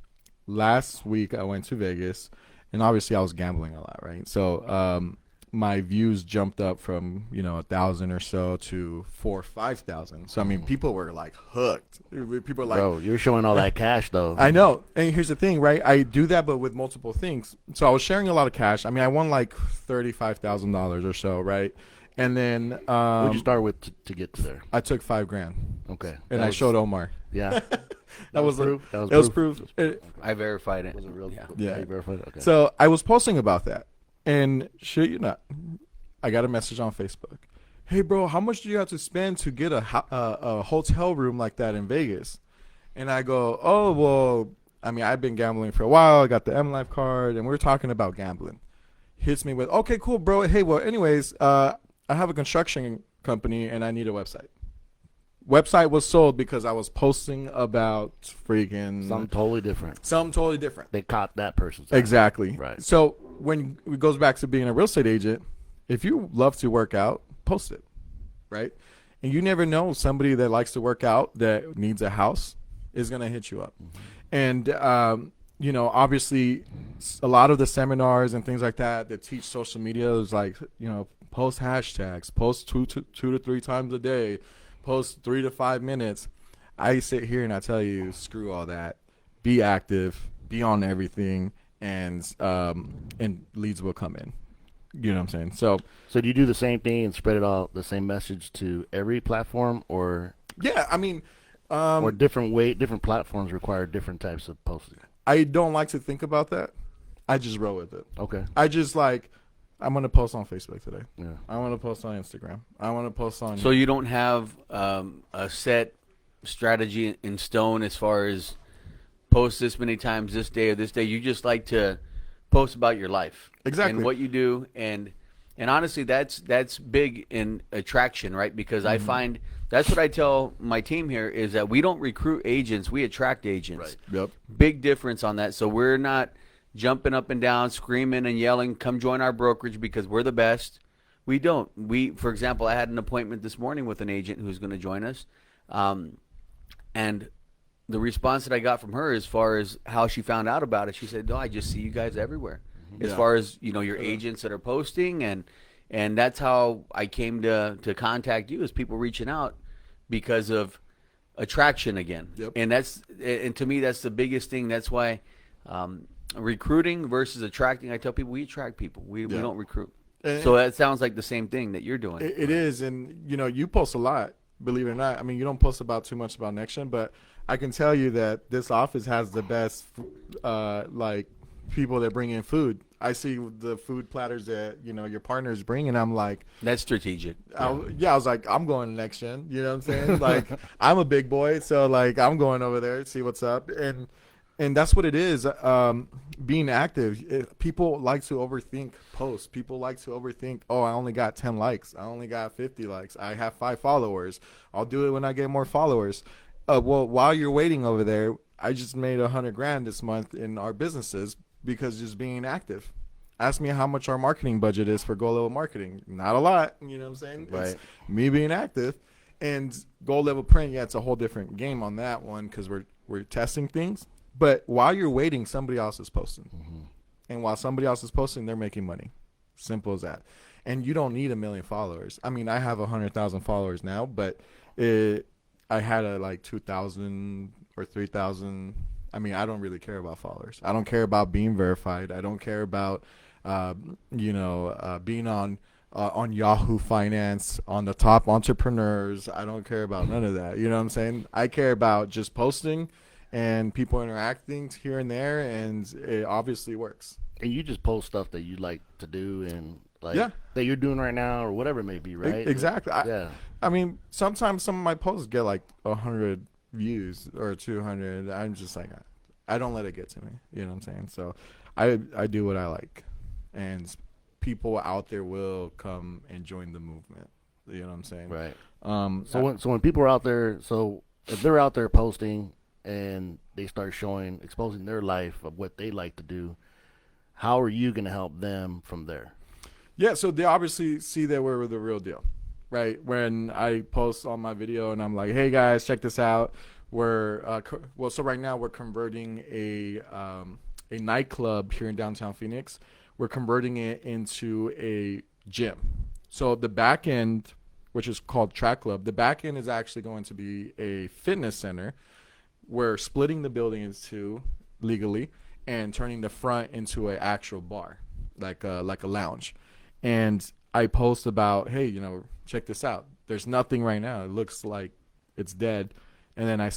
Speaker 3: Last week I went to Vegas, and obviously I was gambling a lot, right? So my views jumped up from 1,000 or so to 4,000 or 5,000. So I mean, people were like hooked. People were like,
Speaker 5: bro, you're showing all that cash though.
Speaker 3: I know. And here's the thing, right? I do that, but with multiple things. So I was sharing a lot of cash. I mean, I won like $35,000 or so, right? And then
Speaker 5: what'd you start with to get to there?
Speaker 3: I took $5,000.
Speaker 5: Okay.
Speaker 3: And I showed Omar.
Speaker 5: Yeah.
Speaker 3: That was
Speaker 5: proof.
Speaker 3: That was proof.
Speaker 2: I verified it.
Speaker 5: Was it real?
Speaker 3: Yeah.
Speaker 5: You verified it? Okay.
Speaker 3: So I was posting about that, and shit, you not. I got a message on Facebook. Hey, bro, how much do you have to spend to get a hotel room like that in Vegas? And I go, oh well, I mean, I've been gambling for a while. I got the M Life card, and we're talking about gambling. Hits me with, okay, cool, bro. Hey, well, anyways, I have a construction company and I need a website. Website was sold because I was posting about freaking
Speaker 5: something totally different.
Speaker 3: They
Speaker 5: caught that person's
Speaker 3: exactly
Speaker 5: right.
Speaker 3: So when it goes back to being a real estate agent, if you love to work out, post it, right? And you never know, somebody that likes to work out that needs a house is going to hit you up. And, obviously a lot of the seminars and things like that teach social media is like, post hashtags, post two to three times a day, post 3 to 5 minutes. I sit here and I tell you, screw all that. Be active, be on everything, and leads will come in. You know what I'm saying? So
Speaker 5: do you do the same thing and spread it all the same message to every platform, or
Speaker 3: yeah, I mean,
Speaker 5: or different platforms require different types of posting?
Speaker 3: I don't like to think about that. I just roll with it.
Speaker 5: Okay.
Speaker 3: I just I'm gonna post on Facebook today.
Speaker 5: Yeah.
Speaker 3: I want to post on Instagram. I want to post on.
Speaker 2: So you don't have a set strategy in stone as far as post this many times this day or this day. You just like to post about your life,
Speaker 3: exactly,
Speaker 2: and what you do, and honestly, that's big in attraction, right? Because I find that's what I tell my team here is that we don't recruit agents, we attract agents.
Speaker 5: Right.
Speaker 3: Yep.
Speaker 2: Big difference on that. So we're not jumping up and down, screaming and yelling, "Come join our brokerage because we're the best." We don't. For example, I had an appointment this morning with an agent who's going to join us, and the response that I got from her as far as how she found out about it, she said, "No, I just see you guys everywhere." As far as your agents that are posting, and that's how I came to contact you, is people reaching out because of attraction again.
Speaker 3: Yep.
Speaker 2: And to me that's the biggest thing. That's why recruiting versus attracting. I tell people we attract people. We don't recruit. So that sounds like the same thing that you're doing.
Speaker 3: It is, and you post a lot. Believe it or not, I mean, you don't post too much about neXGen, but I can tell you that this office has the best people that bring in food. I see the food platters that your partners bring, and I'm like,
Speaker 2: that's strategic.
Speaker 3: I was like, I'm going to neXGen. You know what I'm saying? Like, I'm a big boy, so like I'm going over there to see what's up, and that's what it is. Being active, people like to overthink posts. People like to overthink. Oh, I only got 10 likes. I only got 50 likes. I have 5 followers. I'll do it when I get more followers. Well, while you're waiting over there, I just made $100,000 this month in our businesses because just being active. Ask me how much our marketing budget is for Gold Level Marketing. Not a lot. You know what I'm saying?
Speaker 5: Right.
Speaker 3: It's me being active. And Gold Level Print, it's a whole different game on that one because we're testing things. But while you're waiting, somebody else is posting. And while somebody else is posting, they're making money. Simple as that. And you don't need 1 million followers. I mean, I have 100,000 followers now, but I had 2,000 or 3,000. I mean, I don't really care about followers. I don't care about being verified. I don't care about, being on Yahoo Finance, on the top entrepreneurs. I don't care about none of that. You know what I'm saying? I care about just posting and people interacting here and there, and it obviously works.
Speaker 5: And you just post stuff that you like to do and that you're doing right now or whatever it may be, right?
Speaker 3: Exactly.
Speaker 5: Yeah.
Speaker 3: I mean, sometimes some of my posts get 100 views or 200. I'm just like, I don't let it get to me. You know what I'm saying? So I do what I like, and people out there will come and join the movement. You know what I'm saying?
Speaker 5: Right. So when people are out there, so if they're out there posting and they start exposing their life of what they like to do, how are you going to help them from there?
Speaker 3: Yeah, so they obviously see that we're the real deal, right? When I post on my video and I'm like, hey guys, check this out. So right now we're converting a nightclub here in downtown Phoenix. We're converting it into a gym. So the back end, which is called Track Club, the back end is actually going to be a fitness center. We're splitting the building into two legally and turning the front into an actual bar, like a lounge. And I post about, hey, check this out. There's nothing right now. It looks like it's dead. And then I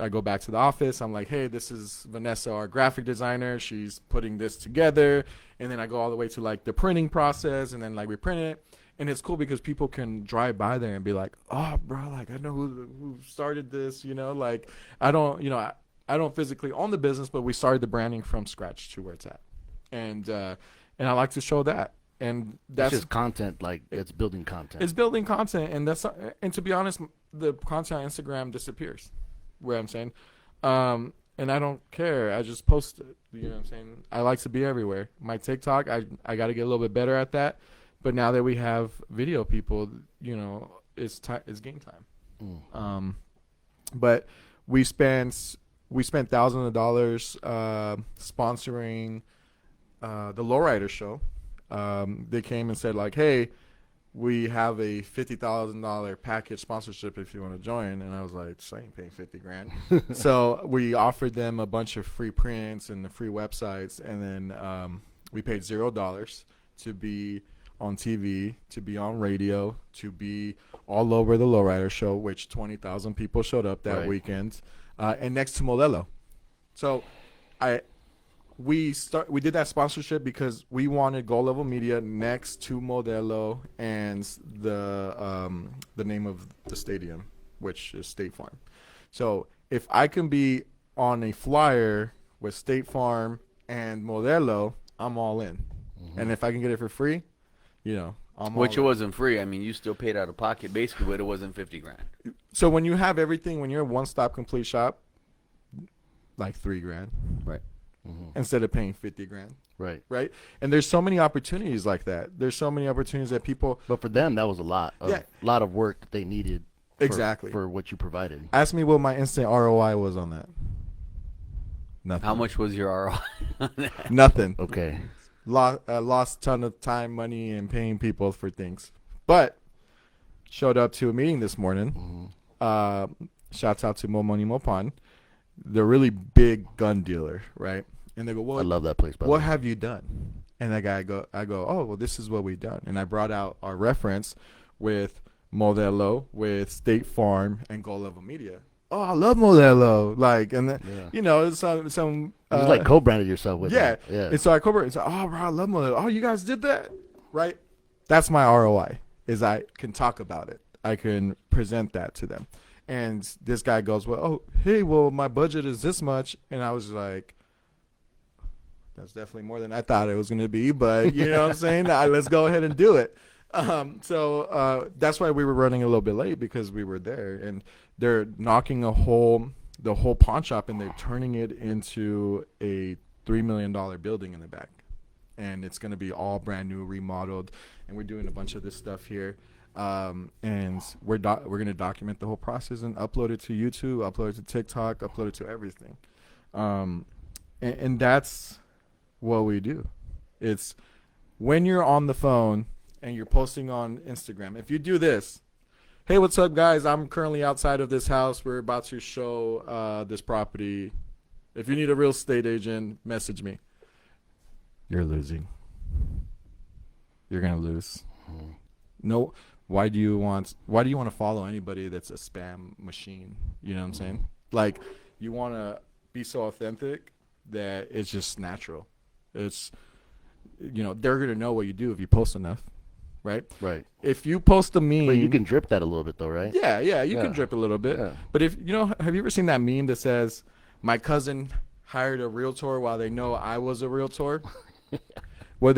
Speaker 3: go back to the office. I'm like, hey, this is Vanessa, our graphic designer. She's putting this together. And then I go all the way to the printing process, and then we print it. And it's cool because people can drive by there and be like, oh, bro, I know who started this, I don't physically own the business, but we started the branding from scratch to where it's at. And I like to show that. And that's
Speaker 5: just content, it's building content.
Speaker 3: It's building content, and to be honest, the content on Instagram disappears. Where I'm saying, and I don't care. I just post it. You know what I'm saying? I like to be everywhere. My TikTok, I got to get a little bit better at that, But now that we have video people, it's game time. But we spent thousands of dollars sponsoring the Lowrider show. They came and said like, hey, we have a $50,000 package sponsorship if you want to join. And I was like, I ain't paying $50,000. So we offered them a bunch of free prints and the free websites. And then we paid $0 to be on TV, to be on radio, to be all over the Lowrider show, which 20,000 people showed up that weekend, and next to Modelo. So we did that sponsorship because we wanted Gold Level Media next to Modelo and the name of the stadium, which is State Farm. So if I can be on a flyer with State Farm and Modelo, I'm all in. And if I can get it for free, I'm
Speaker 2: Which it
Speaker 3: all in.
Speaker 2: wasn't free. I mean, you still paid out of pocket basically, but it wasn't $50,000.
Speaker 3: So when you have everything, when you're a one-stop complete shop, like $3,000,
Speaker 2: Right.
Speaker 3: instead of paying $50,000,
Speaker 5: Right.
Speaker 3: right? And there's so many opportunities like that. There's so many opportunities that people
Speaker 5: But for them, that was a lot of work that they needed.
Speaker 3: Exactly.
Speaker 5: For what you provided.
Speaker 3: ask me what my instant ROI was on that. Nothing.
Speaker 2: How much was your ROI on that?
Speaker 3: Nothing.
Speaker 5: Okay.
Speaker 3: Lost a ton of time, money, and paying people for things. But showed up to a meeting this morning. Shouts out to Mo Money Mo Pon, the really big gun dealer, right? And they go, "Well,
Speaker 5: I love that place. By the
Speaker 3: what
Speaker 5: way.
Speaker 3: have you done?" And that guy I go, "Oh, well, this is what we've done." And I brought out our reference with Modelo, with State Farm, and Gold Level Media. Oh, I love Modelo. Like, and then, some
Speaker 5: You just like co-branded yourself with
Speaker 3: yeah.
Speaker 5: them. Yeah.
Speaker 3: And so I covered it. So, oh, bro, I love Modelo. Oh, you guys did that? Right? That's my ROI, is I can talk about it. I can present that to them. And this guy goes, my budget is this much. And I was like, that's definitely more than I thought it was going to be. But you know what I'm saying? Let's go ahead and do it. So that's why we were running a little bit late, because we were there. And they're knocking the whole pawn shop, and they're turning it into a $3 million building in the back. And it's going to be all brand new, remodeled. And we're doing a bunch of this stuff here. And we're going to document the whole process and upload it to YouTube, upload it to TikTok, upload it to everything. And that's what we do. It's when you're on the phone and you're posting on Instagram. If you do this, hey, what's up, guys? I'm currently outside of this house. We're about to show this property. If you need a real estate agent, message me. You're losing. You're going to lose. No. Why do you want to follow anybody that's a spam machine? You know what I'm saying? Like, you want to be so authentic that it's just natural. It's, they're going to know what you do if you post enough, right?
Speaker 5: Right.
Speaker 3: If you post a meme.
Speaker 5: But you can drip that a little bit, though, right?
Speaker 3: Yeah, you can drip a little bit.
Speaker 5: Yeah.
Speaker 3: But have you ever seen that meme that says, my cousin hired a realtor while they know I was a realtor? Well,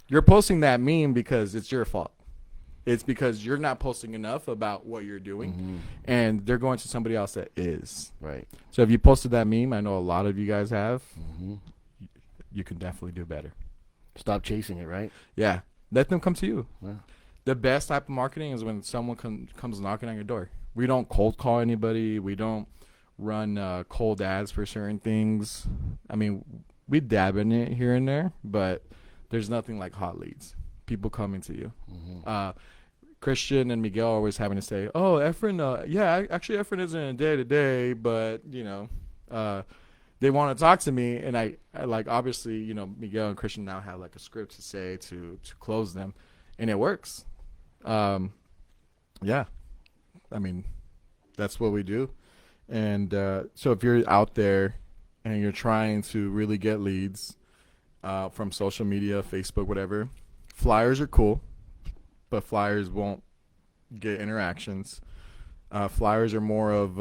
Speaker 3: you're posting that meme because it's your fault. It's because you're not posting enough about what you're doing, and they're going to somebody else that is.
Speaker 5: Right.
Speaker 3: So if you posted that meme, I know a lot of you guys have, you can definitely do better.
Speaker 5: Stop chasing it, right?
Speaker 3: Yeah. Let them come to you.
Speaker 5: Yeah.
Speaker 3: The best type of marketing is when someone comes knocking on your door. We don't cold call anybody. We don't run cold ads for certain things. I mean, we dab in it here and there, but there's nothing like hot leads. People coming to you. Christian and Miguel are always having to say, "Oh, Efren, actually Efren isn't in day-to-day, but, they want to talk to me." And I like, obviously, Miguel and Christian now have like a script to say to close them, and it works. Yeah. I mean, that's what we do. And so if you're out there and you're trying to really get leads from social media, Facebook, whatever, flyers are cool, but flyers won't get interactions. Flyers are more of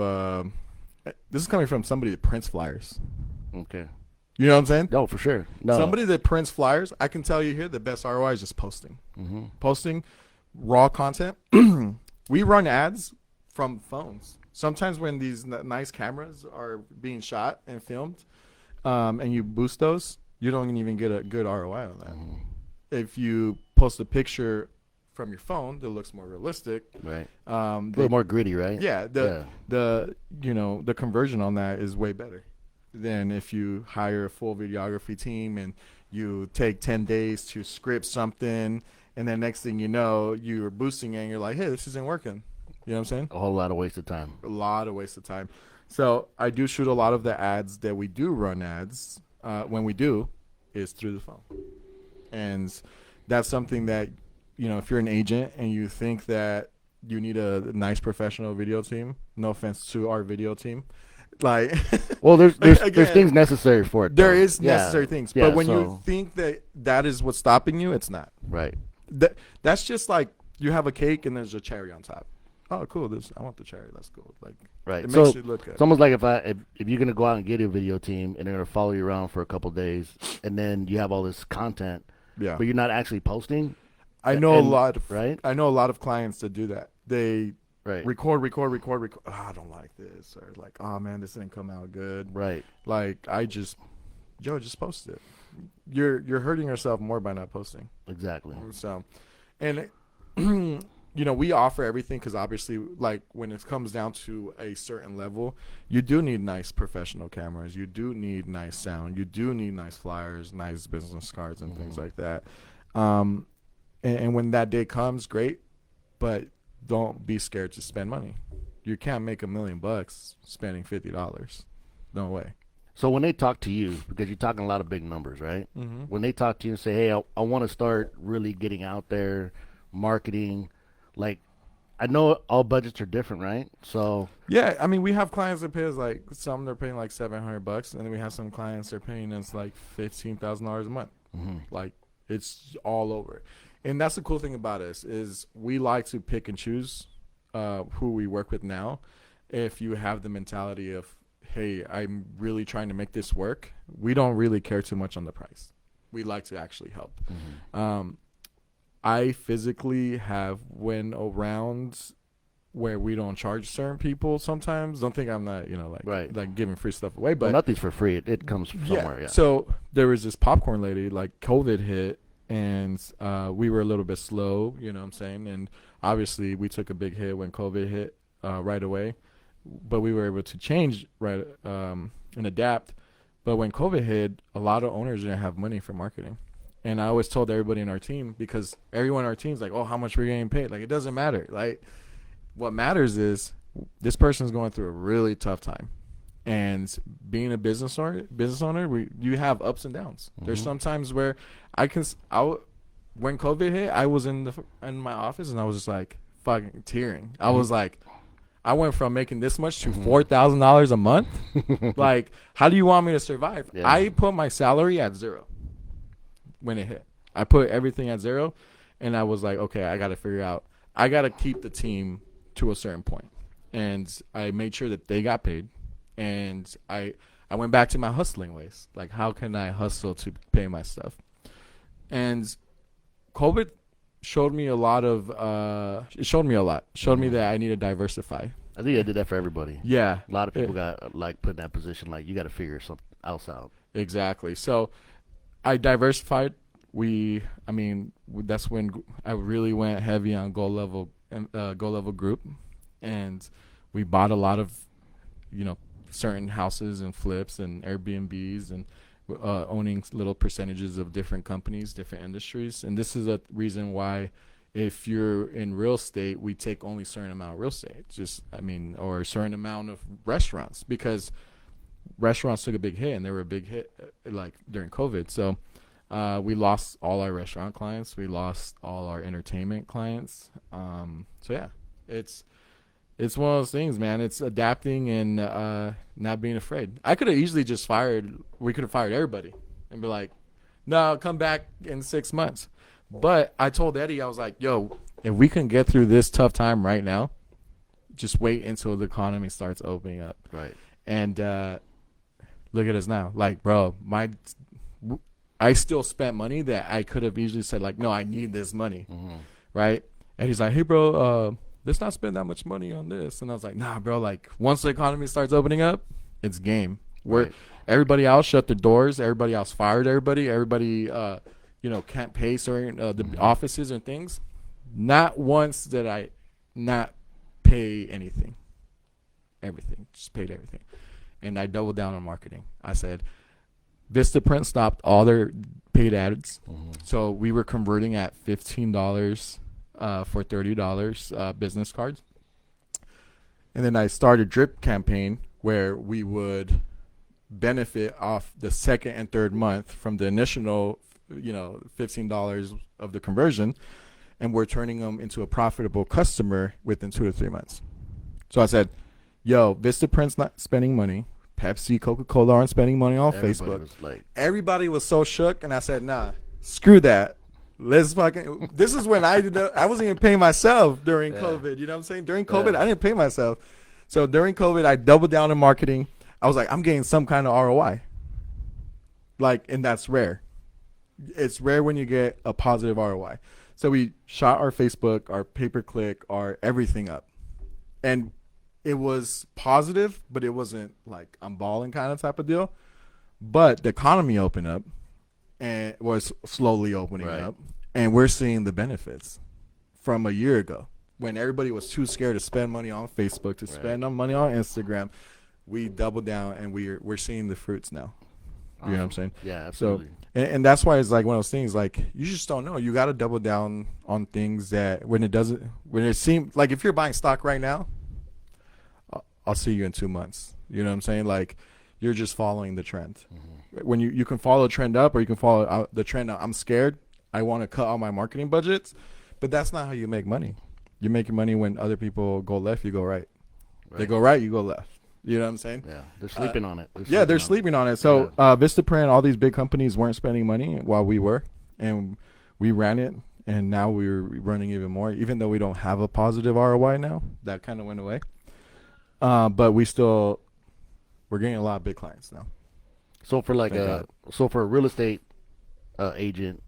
Speaker 3: this is coming from somebody that prints flyers.
Speaker 5: Okay.
Speaker 3: You know what I'm saying?
Speaker 5: No, for sure. No.
Speaker 3: Somebody that prints flyers, I can tell you here, the best ROI is just posting. Posting raw content. We run ads from phones. Sometimes when these nice cameras are being shot and filmed, and you boost those, you don't even get a good ROI on that. If you post a picture from your phone that looks more realistic.
Speaker 5: Right. A little more gritty, right?
Speaker 3: Yeah. The conversion on that is way better than if you hire a full videography team and you take 10 days to script something, and then next thing you know, you're boosting it and you're like, hey, this isn't working. You know what I'm saying?
Speaker 5: A whole lot of waste of time.
Speaker 3: A lot of waste of time. So I do shoot a lot of the ads that we do run ads when we do is through the phone. And that's something that, you know, if you're an agent and you think that you need a nice professional video team, no offense to our video team, like,
Speaker 5: well, there's
Speaker 3: again,
Speaker 5: things necessary for it.
Speaker 3: There
Speaker 5: though.
Speaker 3: is necessary things,
Speaker 5: Yeah,
Speaker 3: but when you think that is what's stopping you, it's not.
Speaker 5: Right.
Speaker 3: That's just like you have a cake and there's a cherry on top. Oh, cool! I want the cherry. That's cool. Like,
Speaker 5: right.
Speaker 3: It
Speaker 5: So
Speaker 3: makes it look good.
Speaker 5: it's almost like if you're gonna go out and get a video team and they're gonna follow you around for a couple days, and then you have all this content,
Speaker 3: Yeah.
Speaker 5: but you're not actually posting.
Speaker 3: I know a lot of clients that do that. They record. Oh, I don't like this, or like, oh man, this didn't come out good.
Speaker 5: Right.
Speaker 3: Like just post it. You're hurting yourself more by not posting.
Speaker 5: Exactly.
Speaker 3: So, and you know, we offer everything because obviously, like when it comes down to a certain level, you do need nice professional cameras. You do need nice sound. You do need nice flyers, nice business cards, and things like that. And when that day comes, great, but don't be scared to spend money. You can't make $1 million spending $50. No way.
Speaker 5: So when they talk to you, because you're talking a lot of big numbers, right?
Speaker 3: Mm-hmm.
Speaker 5: When they talk to you and say, hey, I want to start really getting out there, marketing, like, I know all budgets are different, right? So
Speaker 3: yeah, I mean, we have clients that pay us like some they're paying like $700, and then we have some clients that are paying us like $15,000 a month.
Speaker 5: Mm-hmm.
Speaker 3: Like, it's all over. And that's the cool thing about us is we like to pick and choose who we work with now. If you have the mentality of, hey, I'm really trying to make this work, we don't really care too much on the price. We like to actually help. Mm-hmm. I physically have went around where we don't charge certain people sometimes. Don't think I'm not, you know, like giving free stuff away. But
Speaker 5: nothing's for free. It comes from somewhere, yeah.
Speaker 3: So there was this popcorn lady, like COVID hit, and we were a little bit slow, you know what I'm saying? And obviously we took a big hit when COVID hit right away. But we were able to change and adapt. But when COVID hit, a lot of owners didn't have money for marketing. And I always told everybody in our team, because everyone in our team is like, oh, how much we're getting paid? Like, it doesn't matter. Like, what matters is this person's going through a really tough time. And being a business owner, you have ups and downs. Mm-hmm. There's some times where when COVID hit, I was in my office and I was just like fucking tearing. I was like, I went from making this much to $4,000 a month. Like, how do you want me to survive? Yeah. I put my salary at zero when it hit. I put everything at zero, and I was like, okay, I got to figure out. I got to keep the team to a certain point. And I made sure that they got paid. And I went back to my hustling ways. Like, how can I hustle to pay my stuff? And COVID showed me a lot. Showed me that I need to diversify.
Speaker 5: I think I did that for everybody.
Speaker 3: Yeah.
Speaker 5: A lot of people got like put in that position. Like, you got to figure something else out.
Speaker 3: Exactly. So I diversified. That's when I really went heavy on Go Level Group, and we bought a lot of, certain houses and flips and Airbnbs and owning little percentages of different companies, different industries. And this is a reason why, if you're in real estate, we take only a certain amount of real estate, or a certain amount of restaurants, because restaurants took a big hit, and they were a big hit like during COVID. So we lost all our restaurant clients. We lost all our entertainment clients. So yeah, it's one of those things, man. It's adapting and not being afraid. I could have easily just we could have fired everybody and be like, no, come back in 6 months. But I told Eddie, I was like, yo, if we can get through this tough time right now, just wait until the economy starts opening up.
Speaker 5: Right.
Speaker 3: And look at us now. Like, bro, I still spent money that I could have easily said, like, no, I need this money. Mm-hmm. Right? And he's like, hey, bro, let's not spend that much money on this. And I was like, nah, bro, like, once the economy starts opening up, it's game. Everybody else shut their doors. Everybody else fired everybody. Everybody, can't pay certain the offices and things, not once did I not pay anything. Everything, just paid everything. And I doubled down on marketing. I said, Vistaprint stopped all their paid ads. So we were converting at $15 for $30 business cards. And then I started drip campaign where we would benefit off the second and third month from the initial, $15 of the conversion. And we're turning them into a profitable customer within 2 to 3 months. So I said, yo, Vistaprint's not spending money. Pepsi, Coca-Cola aren't spending money on Facebook. Everybody was so shook, and I said, nah, screw that. Let's fucking. This is when I wasn't even paying myself during COVID. You know what I'm saying? During COVID, I didn't pay myself. So during COVID, I doubled down in marketing. I was like, I'm getting some kind of ROI. And that's rare. It's rare when you get a positive ROI. So we shot our Facebook, our pay-per-click, our everything up. And it was positive, but it wasn't like I'm balling kind of type of deal. But the economy opened up and was slowly opening up. And we're seeing the benefits from a year ago when everybody was too scared to spend money on Facebook, to spend money on Instagram. We doubled down and we're seeing the fruits now. You know what I'm saying?
Speaker 5: Yeah, absolutely.
Speaker 3: So, and that's why it's like one of those things, like, you just don't know. You got to double down on things that when it seems like if you're buying stock right now, I'll see you in 2 months. You know what I'm saying? Like, you're just following the trend. When you can follow the trend up or you can follow the trend out. I'm scared. I want to cut all my marketing budgets, but that's not how you make money. You're making money when other people go left, you go right. They go right, you go left. You know what I'm saying?
Speaker 5: Yeah, they're sleeping on it.
Speaker 3: They're sleeping on it. So Vistaprint, all these big companies weren't spending money while we were, and we ran it, and now we're running even more. Even though we don't have a positive ROI now, that kind of went away. But we're getting a lot of big clients now.
Speaker 5: So for a real estate agent,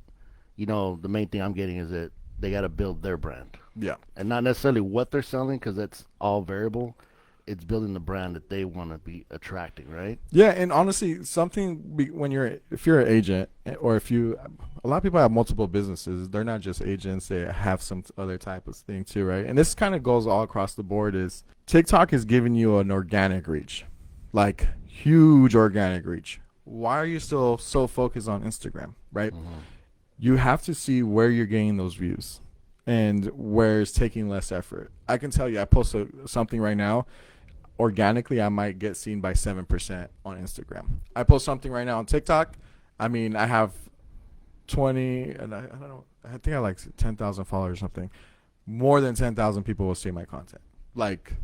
Speaker 5: the main thing I'm getting is that they got to build their brand.
Speaker 3: Yeah. And
Speaker 5: not necessarily what they're selling, because that's all variable. It's building the brand that they want to be attracting, right?
Speaker 3: Yeah, and honestly, if you're an agent, or a lot of people have multiple businesses. They're not just agents; they have some other type of thing too, right? And this kind of goes all across the board. Is TikTok is giving you an organic reach, like huge organic reach. Why are you still so focused on Instagram, right? You have to see where you're getting those views and where it's taking less effort. I can tell you, I post something right now. Organically, I might get seen by 7% on Instagram. I post something right now on TikTok. I mean, I have 20, and I don't know, I think I have like 10,000 followers or something. More than 10,000 people will see my content. Like,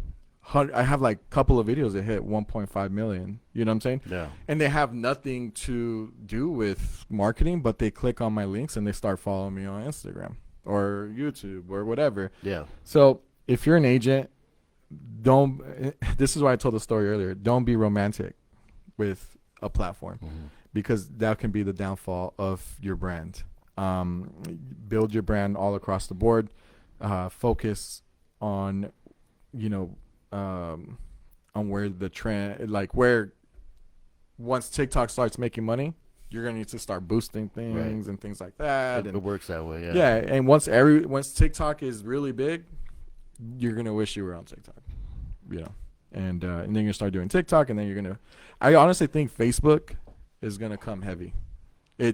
Speaker 3: I have like a couple of videos that hit 1.5 million. You know what I'm saying?
Speaker 5: Yeah.
Speaker 3: And they have nothing to do with marketing, but they click on my links and they start following me on Instagram or YouTube or whatever.
Speaker 5: Yeah.
Speaker 3: So if you're an agent, this is why I told the story earlier, don't be romantic with a platform, because that can be the downfall of your brand. Build your brand all across the board. Focus on, on where the trend, like where once TikTok starts making money, you're gonna need to start boosting things and things like that.
Speaker 5: It works that way. Yeah.
Speaker 3: Yeah, and once TikTok is really big, you're gonna wish you were on TikTok, and then you start doing TikTok, and then I honestly think Facebook is gonna come heavy. I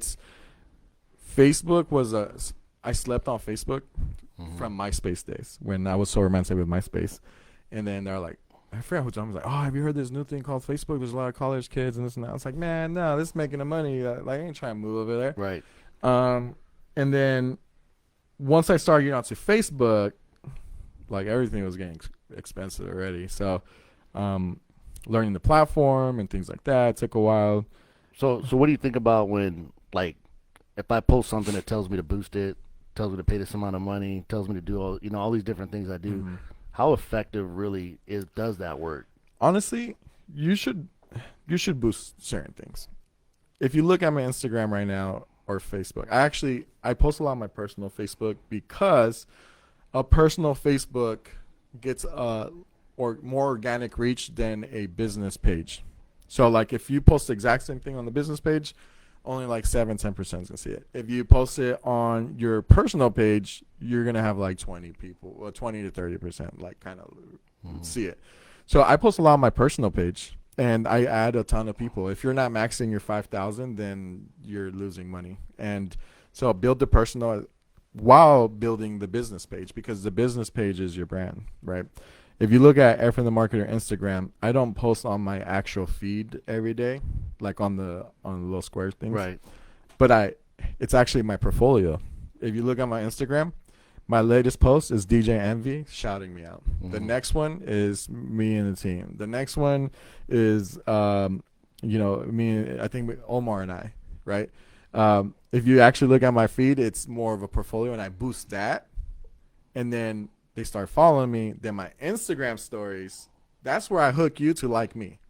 Speaker 3: slept on Facebook from MySpace days when I was so romantic with MySpace, and then they're like, I forgot who John was like, oh, have you heard this new thing called Facebook? There's a lot of college kids and this and that. I was like, man, no, this is making the money. Like, I ain't trying to move over there.
Speaker 5: Right.
Speaker 3: And then once I started getting onto Facebook, like everything was getting expensive already. So learning the platform and things like that took a while.
Speaker 5: So what do you think about when, like, if I post something that tells me to boost it, tells me to pay this amount of money, tells me to do all these different things I do, how effective really does that work?
Speaker 3: Honestly, you should boost certain things. If you look at my Instagram right now or Facebook, I post a lot on my personal Facebook because a personal Facebook gets or more organic reach than a business page. So like if you post the exact same thing on the business page, only like 7-10% is gonna see it. If you post it on your personal page, you're gonna have like 20 people, well, 20 to 30%, like kind of see it. So I post a lot on my personal page, and I add a ton of people. If you're not maxing your 5,000, then you're losing money. And so build the personal while building the business page, because the business page is your brand, right? If you look at Air from the Marketer Instagram, I don't post on my actual feed every day, like on the little square things.
Speaker 5: Right.
Speaker 3: But it's actually my portfolio. If you look at my Instagram, my latest post is DJ Envy shouting me out. The next one is me and the team. The next one is me. I think Omar and I, right? If you actually look at my feed, it's more of a portfolio, and I boost that, and then they start following me. Then my Instagram stories, that's where I hook you to like me.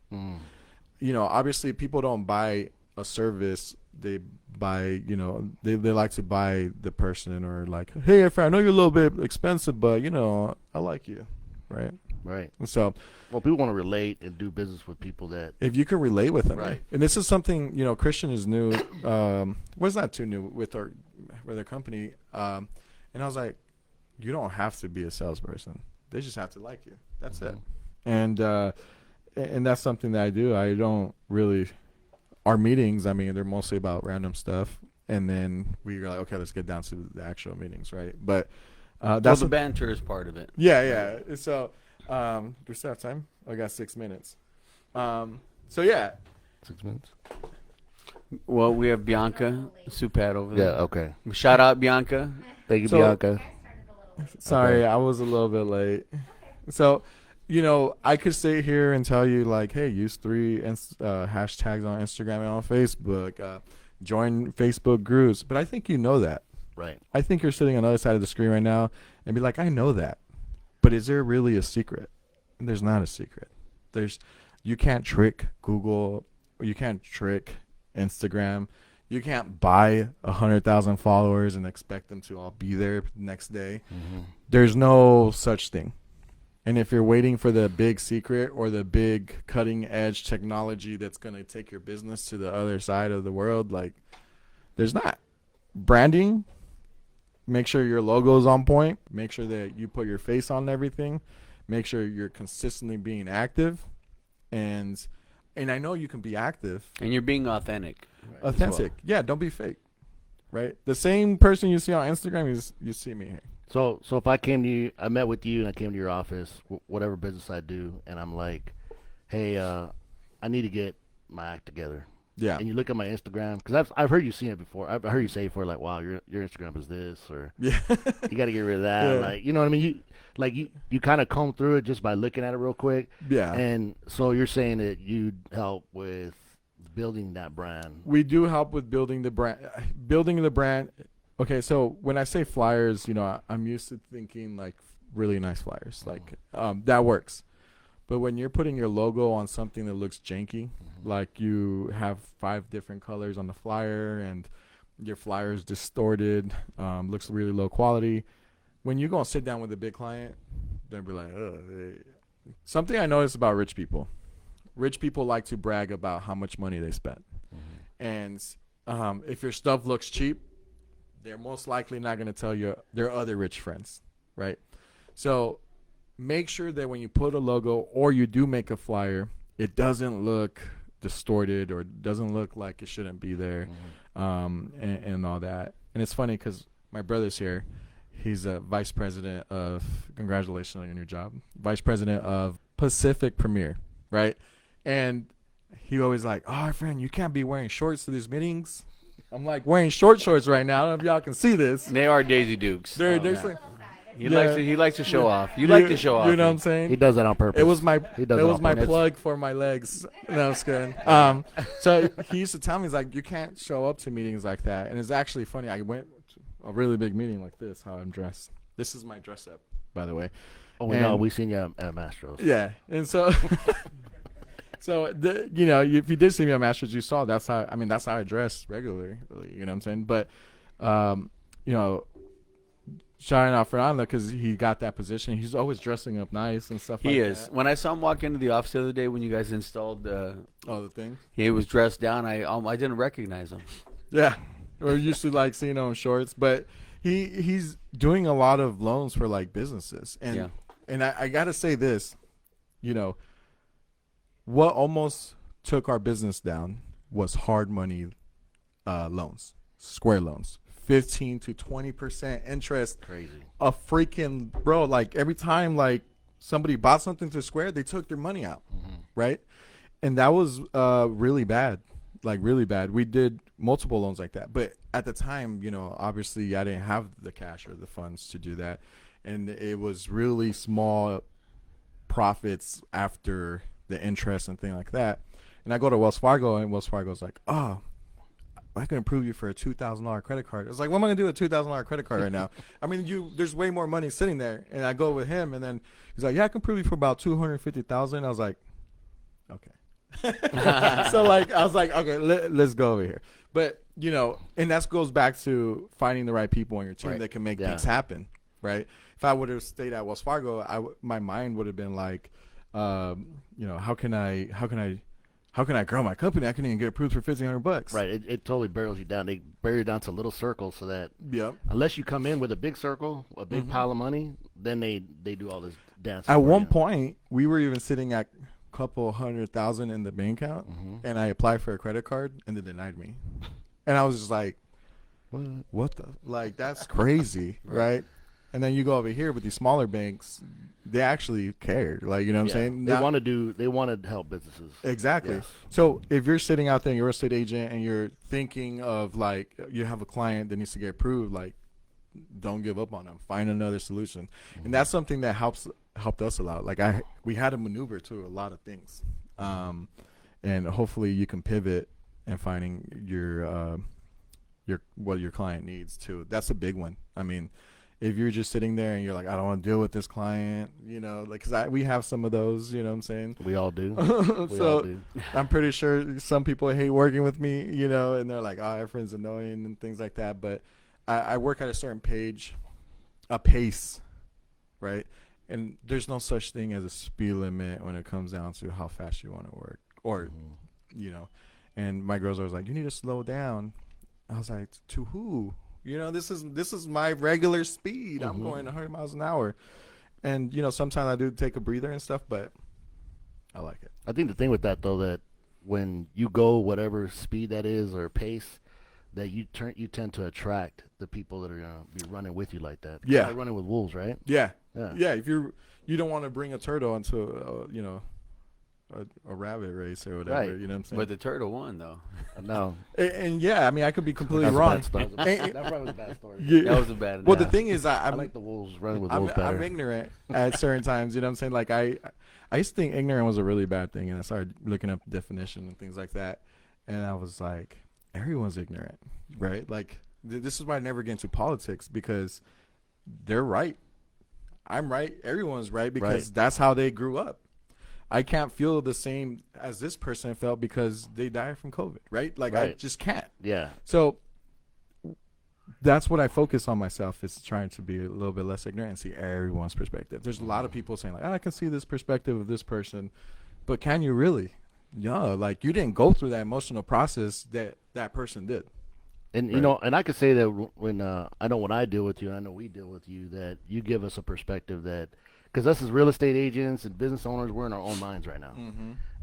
Speaker 3: Obviously people don't buy a service. They buy, they like to buy the person, or like, hey, I know you're a little bit expensive, but I like you, right?
Speaker 5: Right.
Speaker 3: And so,
Speaker 5: well, people want to relate and do business with people that.
Speaker 3: If you can relate with them,
Speaker 5: right?
Speaker 3: And this is something Christian is new. Was not too new with our company, and I was like, you don't have to be a salesperson. They just have to like you. That's it. And that's something that I do. I don't really. Our meetings, I mean, they're mostly about random stuff, and then we're like, okay, let's get down to the actual meetings, right? But that's
Speaker 2: the banter is part of it.
Speaker 3: Yeah. So, do we still have time? I got 6 minutes. So yeah,
Speaker 5: 6 minutes.
Speaker 2: Well, we have Bianca Supat over there.
Speaker 5: Yeah. Okay.
Speaker 2: Shout out Bianca.
Speaker 5: Thank you,
Speaker 3: So-
Speaker 5: Bianca.
Speaker 3: sorry, I was a little bit late. So, I could sit here and tell you like, hey, use 3 hashtags on Instagram and on Facebook. Join Facebook groups. But I think you know that.
Speaker 5: Right.
Speaker 3: I think you're sitting on the other side of the screen right now and be like, I know that. But is there really a secret? And there's not a secret. You can't trick Google. Or you can't trick Instagram. You can't buy 100,000 followers and expect them to all be there next day. There's no such thing. And if you're waiting for the big secret or the big cutting edge technology that's going to take your business to the other side of the world, like, there's not. Branding, make sure your logo is on point. Make sure that you put your face on everything. Make sure you're consistently being active. And I know you can be active.
Speaker 2: And you're being authentic.
Speaker 3: Authentic. Yeah, don't be fake. Right? The same person you see on Instagram, you see me here.
Speaker 5: So if I came to you, I met with you and I came to your office, whatever business I do, and I'm like, hey, I need to get my act together.
Speaker 3: Yeah.
Speaker 5: And you look at my Instagram, because I've heard you see it before. I've heard you say before, like, wow, your Instagram is this, or
Speaker 3: Yeah.
Speaker 5: you got to get rid of that.
Speaker 3: Yeah.
Speaker 5: Like, you know what I mean? You kind of comb through it just by looking at it real quick.
Speaker 3: Yeah.
Speaker 5: And so you're saying that you'd help with building that brand.
Speaker 3: We do help with building the brand. Okay, so when I say flyers, I'm used to thinking like really nice flyers, like that works. But when you're putting your logo on something that looks janky, like you have 5 different colors on the flyer and your flyer is distorted, looks really low quality. When you go and sit down with a big client, they'll be like, something I noticed about rich people. Rich people like to brag about how much money they spent. And if your stuff looks cheap, they're most likely not going to tell you their other rich friends, right? So make sure that when you put a logo or you do make a flyer, it doesn't look distorted or doesn't look like it shouldn't be there, and all that. And it's funny because my brother's here. He's a vice president of, congratulations on your new job, vice president of Pacific Premier, right? And he always like, oh, friend, you can't be wearing shorts to these meetings. I'm like wearing shorts right now. I don't know if y'all can see this.
Speaker 2: They are Daisy Dukes.
Speaker 3: They're
Speaker 2: He likes to show off. You like to show off.
Speaker 3: You know what I'm saying?
Speaker 5: He does that on purpose.
Speaker 3: It was my
Speaker 5: He does it on purpose.
Speaker 3: plug for my legs. No, I'm just kidding. So he used to tell me, he's like, you can't show up to meetings like that. And it's actually funny. I went to a really big meeting like this, how I'm dressed. This is my dress up, by the way.
Speaker 5: Oh, no, we seen you at Mastros.
Speaker 3: Yeah. And so if you did see me at Masters, you saw that's how I dress regularly, really, you know what I'm saying? But shouting out Fernando because he got that position. He's always dressing up nice and stuff like
Speaker 2: He
Speaker 3: that.
Speaker 2: is. When I saw him walk into the office the other day when you guys installed,
Speaker 3: Oh, the thing?
Speaker 2: he was dressed down. I didn't recognize him.
Speaker 3: Yeah. We're used to like seeing him in shorts, but he's doing a lot of loans for like businesses. And
Speaker 2: Yeah.
Speaker 3: and I gotta say this, you know, what almost took our business down was hard money loans, square loans. 15 to 20% interest.
Speaker 5: Crazy.
Speaker 3: A freaking bro, like every time like somebody bought something to Square, they took their money out, right? And that was really bad, like really bad. We did multiple loans like that, but at the time, you know, obviously I didn't have the cash or the funds to do that, and it was really small profits after the interest and thing like that. And I go to Wells Fargo, and Wells Fargo's like, oh, I can approve you for a $2,000 credit card. It's like, what am I gonna do with a $2,000 credit card right now? I mean, there's way more money sitting there. And I go with him, and then he's like, yeah, I can approve you for about $250,000. I was like, okay. So like, I was like, okay, let's go over here. But you know, and that goes back to finding the right people on your team that can make things happen, right? If I would have stayed at Wells Fargo, my mind would have been like, you know, how can I grow my company? I can even get approved for $1,500.
Speaker 5: Right. It totally barrels you down. They bury you down to little circles so that unless you come in with a big circle, a big pile of money, then they do all this dance.
Speaker 3: At one point, we were even sitting at a couple $100,000 in the bank account, and I applied for a credit card, and they denied me. And I was just like, what the? Like, that's crazy, right? And then you go over here with these smaller banks, they actually cared. Like, you know what I'm saying?
Speaker 5: They want to help businesses.
Speaker 3: Exactly.
Speaker 5: Yes.
Speaker 3: So if you're sitting out there and you're a real estate agent and you're thinking of like, you have a client that needs to get approved, like, don't give up on them. Find another solution. And that's something that helped us a lot. Like we had to maneuver to a lot of things. And hopefully you can pivot and finding what your client needs too. That's a big one. I mean, if you're just sitting there and you're like, I don't want to deal with this client, you know, like, cause we have some of those, you know what I'm saying?
Speaker 5: We all do.
Speaker 3: So I'm pretty sure some people hate working with me, you know, and they're like, oh, everyone's annoying and things like that. But I work at a certain pace, right? And there's no such thing as a speed limit when it comes down to how fast you want to work or, you know, and my girls are always like, you need to slow down. I was like, to who? You know, this is my regular speed. I'm going 100 miles an hour. And, you know, sometimes I do take a breather and stuff, but I like it.
Speaker 5: I think the thing with that, though, that when you go whatever speed that is or pace, that you tend to attract the people that are going to be running with you like that.
Speaker 3: Yeah.
Speaker 5: Like running with wolves, right?
Speaker 3: Yeah.
Speaker 5: Yeah.
Speaker 3: Yeah. If you don't want to bring a turtle into, you know, a rabbit race or whatever,
Speaker 5: Right.
Speaker 3: you know what I'm saying?
Speaker 2: But the turtle won, though.
Speaker 5: No.
Speaker 3: And yeah, I mean, I could be completely
Speaker 5: That's
Speaker 3: wrong.
Speaker 5: a bad story. That probably was a bad story.
Speaker 3: Yeah.
Speaker 2: That was a bad.
Speaker 3: Well,
Speaker 2: yeah.
Speaker 3: the thing is,
Speaker 5: I
Speaker 3: I'm
Speaker 5: like the wolves running with wolves better.
Speaker 3: I'm ignorant at certain times. You know what I'm saying? Like I used to think ignorant was a really bad thing, and I started looking up the definition and things like that, and I was like, everyone's ignorant, right? Like this is why I never get into politics because they're right. I'm right. Everyone's right because that's how they grew up. I can't feel the same as this person felt because they died from COVID, right? Like I just can't.
Speaker 5: Yeah.
Speaker 3: So that's what I focus on myself is trying to be a little bit less ignorant and see everyone's perspective. There's a lot of people saying like, I can see this perspective of this person, but can you really? Yeah, like you didn't go through that emotional process that person did.
Speaker 5: And you know, and I could say that when I know when I deal with you, and I know we deal with you, that you give us a perspective that, because us as real estate agents and business owners, we're in our own minds right now.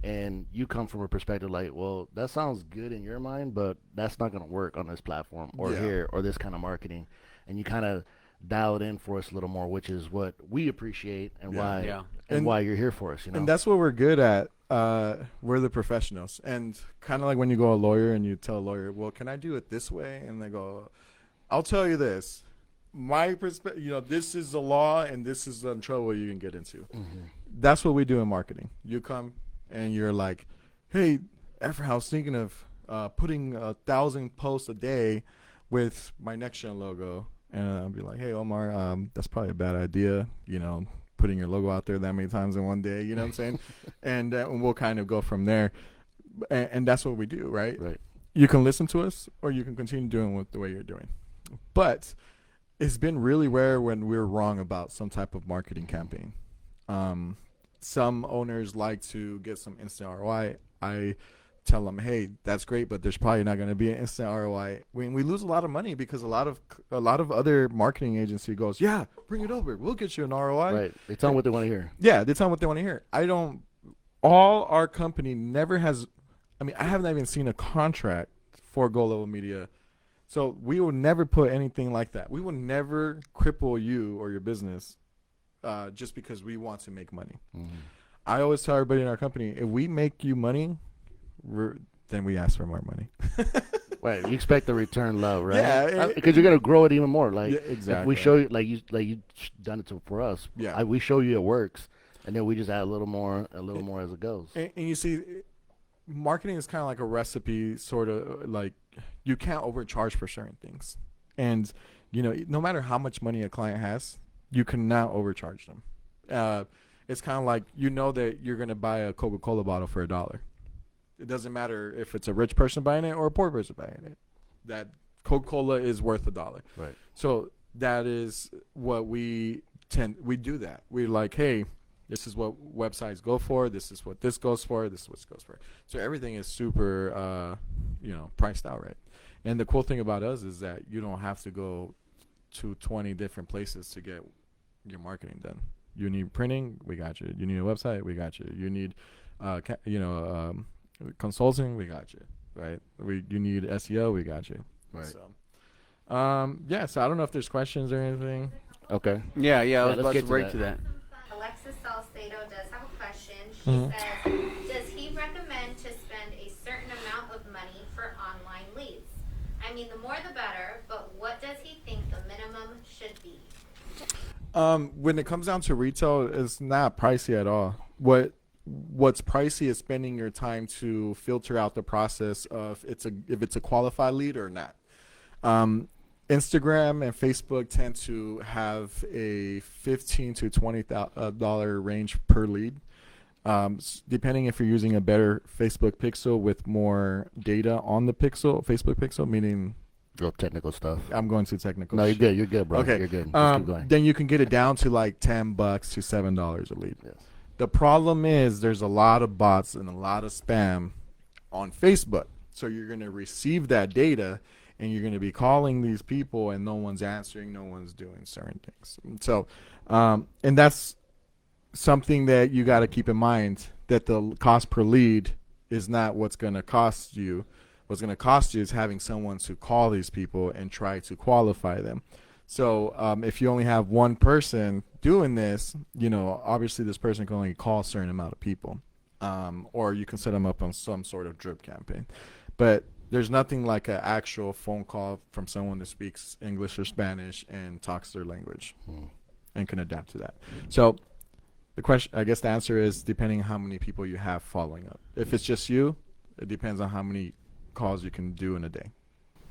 Speaker 5: And you come from a perspective like, well, that sounds good in your mind, but that's not going to work on this platform or here or this kind of marketing. And you kind of dial it in for us a little more, which is what we appreciate and why you're here for us. You know,
Speaker 3: and that's what we're good at. We're the professionals, and kind of like when you go to a lawyer and you tell a lawyer, well, can I do it this way? And they go, I'll tell you this. My perspective, you know, this is the law and this is the trouble you can get into. That's what we do in marketing. You come and you're like, hey, Efren, I was thinking of putting 1,000 posts a day with my neXGen logo. And I'll be like, hey, Omar, that's probably a bad idea, you know, putting your logo out there that many times in one day, you know what I'm saying? And we'll kind of go from there. And that's what we do, right?
Speaker 5: Right.
Speaker 3: You can listen to us or you can continue doing it the way you're doing. But It's been really rare when we're wrong about some type of marketing campaign. Some owners like to get some instant ROI. I tell them, hey, that's great, but there's probably not going to be an instant ROI. We lose a lot of money because a lot of other marketing agency goes, yeah, bring it over, we'll get you an ROI.
Speaker 5: Right. They tell them what they want to hear.
Speaker 3: Yeah, they tell them what they want to hear. All our company never has. I mean, I haven't even seen a contract for Go Level Media. So we will never put anything like that. We will never cripple you or your business just because we want to make money.
Speaker 5: Mm-hmm.
Speaker 3: I always tell everybody in our company, if we make you money, then we ask for more money.
Speaker 5: Right. You expect the return love, right?
Speaker 3: Yeah.
Speaker 5: Because you're gonna grow it even more. Like
Speaker 3: Yeah, exactly.
Speaker 5: if we show you, like you done it for us.
Speaker 3: Yeah.
Speaker 5: We show you it works, and then we just add a little more as it goes.
Speaker 3: And you see, marketing is kind of like a recipe, sort of like you can't overcharge for certain things. And, no matter how much money a client has, you cannot overcharge them. It's kind of like, that you're going to buy a Coca-Cola bottle for $1. It doesn't matter if it's a rich person buying it or a poor person buying it. That Coca-Cola is worth $1.
Speaker 5: Right.
Speaker 3: So that is what we do that. We're like, hey, this is what websites go for. This is what this goes for. This is what this goes for. So everything is super, priced out, right? And the cool thing about us is that you don't have to go to 20 different places to get your marketing done. You need printing, we got you. You need a website, we got you. You need, consulting, we got you, right? You need SEO, we got you.
Speaker 5: Right.
Speaker 3: So, so I don't know if there's questions or anything.
Speaker 5: Okay.
Speaker 2: Yeah, I was
Speaker 5: let's
Speaker 2: about
Speaker 5: get
Speaker 2: to
Speaker 5: to
Speaker 2: break
Speaker 5: that.
Speaker 2: to that.
Speaker 7: Alexis Salcedo does have a question. She
Speaker 3: Mhm.
Speaker 7: says, does he recommend to spend a certain amount of money for online leads? I mean, the more the better, but what does he think the minimum should be?
Speaker 3: When it comes down to retail, it's not pricey at all. What's pricey is spending your time to filter out the process of if it's a qualified lead or not. Instagram and Facebook tend to have a $15 to $20 range per lead, depending if you're using a better Facebook pixel with more data on the Facebook pixel, meaning
Speaker 5: Real technical stuff.
Speaker 3: I'm going too technical.
Speaker 5: No, you're good. You're good, bro.
Speaker 3: Okay,
Speaker 5: You're good. Just keep going.
Speaker 3: then you can get it down to like $10 to $7 a lead.
Speaker 5: Yes.
Speaker 3: The problem is there's a lot of bots and a lot of spam on Facebook. So you're going to receive that data and you're going to be calling these people and no one's answering, no one's doing certain things. So, and that's something that you got to keep in mind, that the cost per lead is not what's going to cost you. What's going to cost you is having someone to call these people and try to qualify them. So if you only have one person doing this, obviously this person can only call a certain amount of people, or you can set them up on some sort of drip campaign. But there's nothing like an actual phone call from someone that speaks English or Spanish and talks their language and can adapt to that. So I guess the answer is depending on how many people you have following up. If it's just you, it depends on how many calls you can do in a day.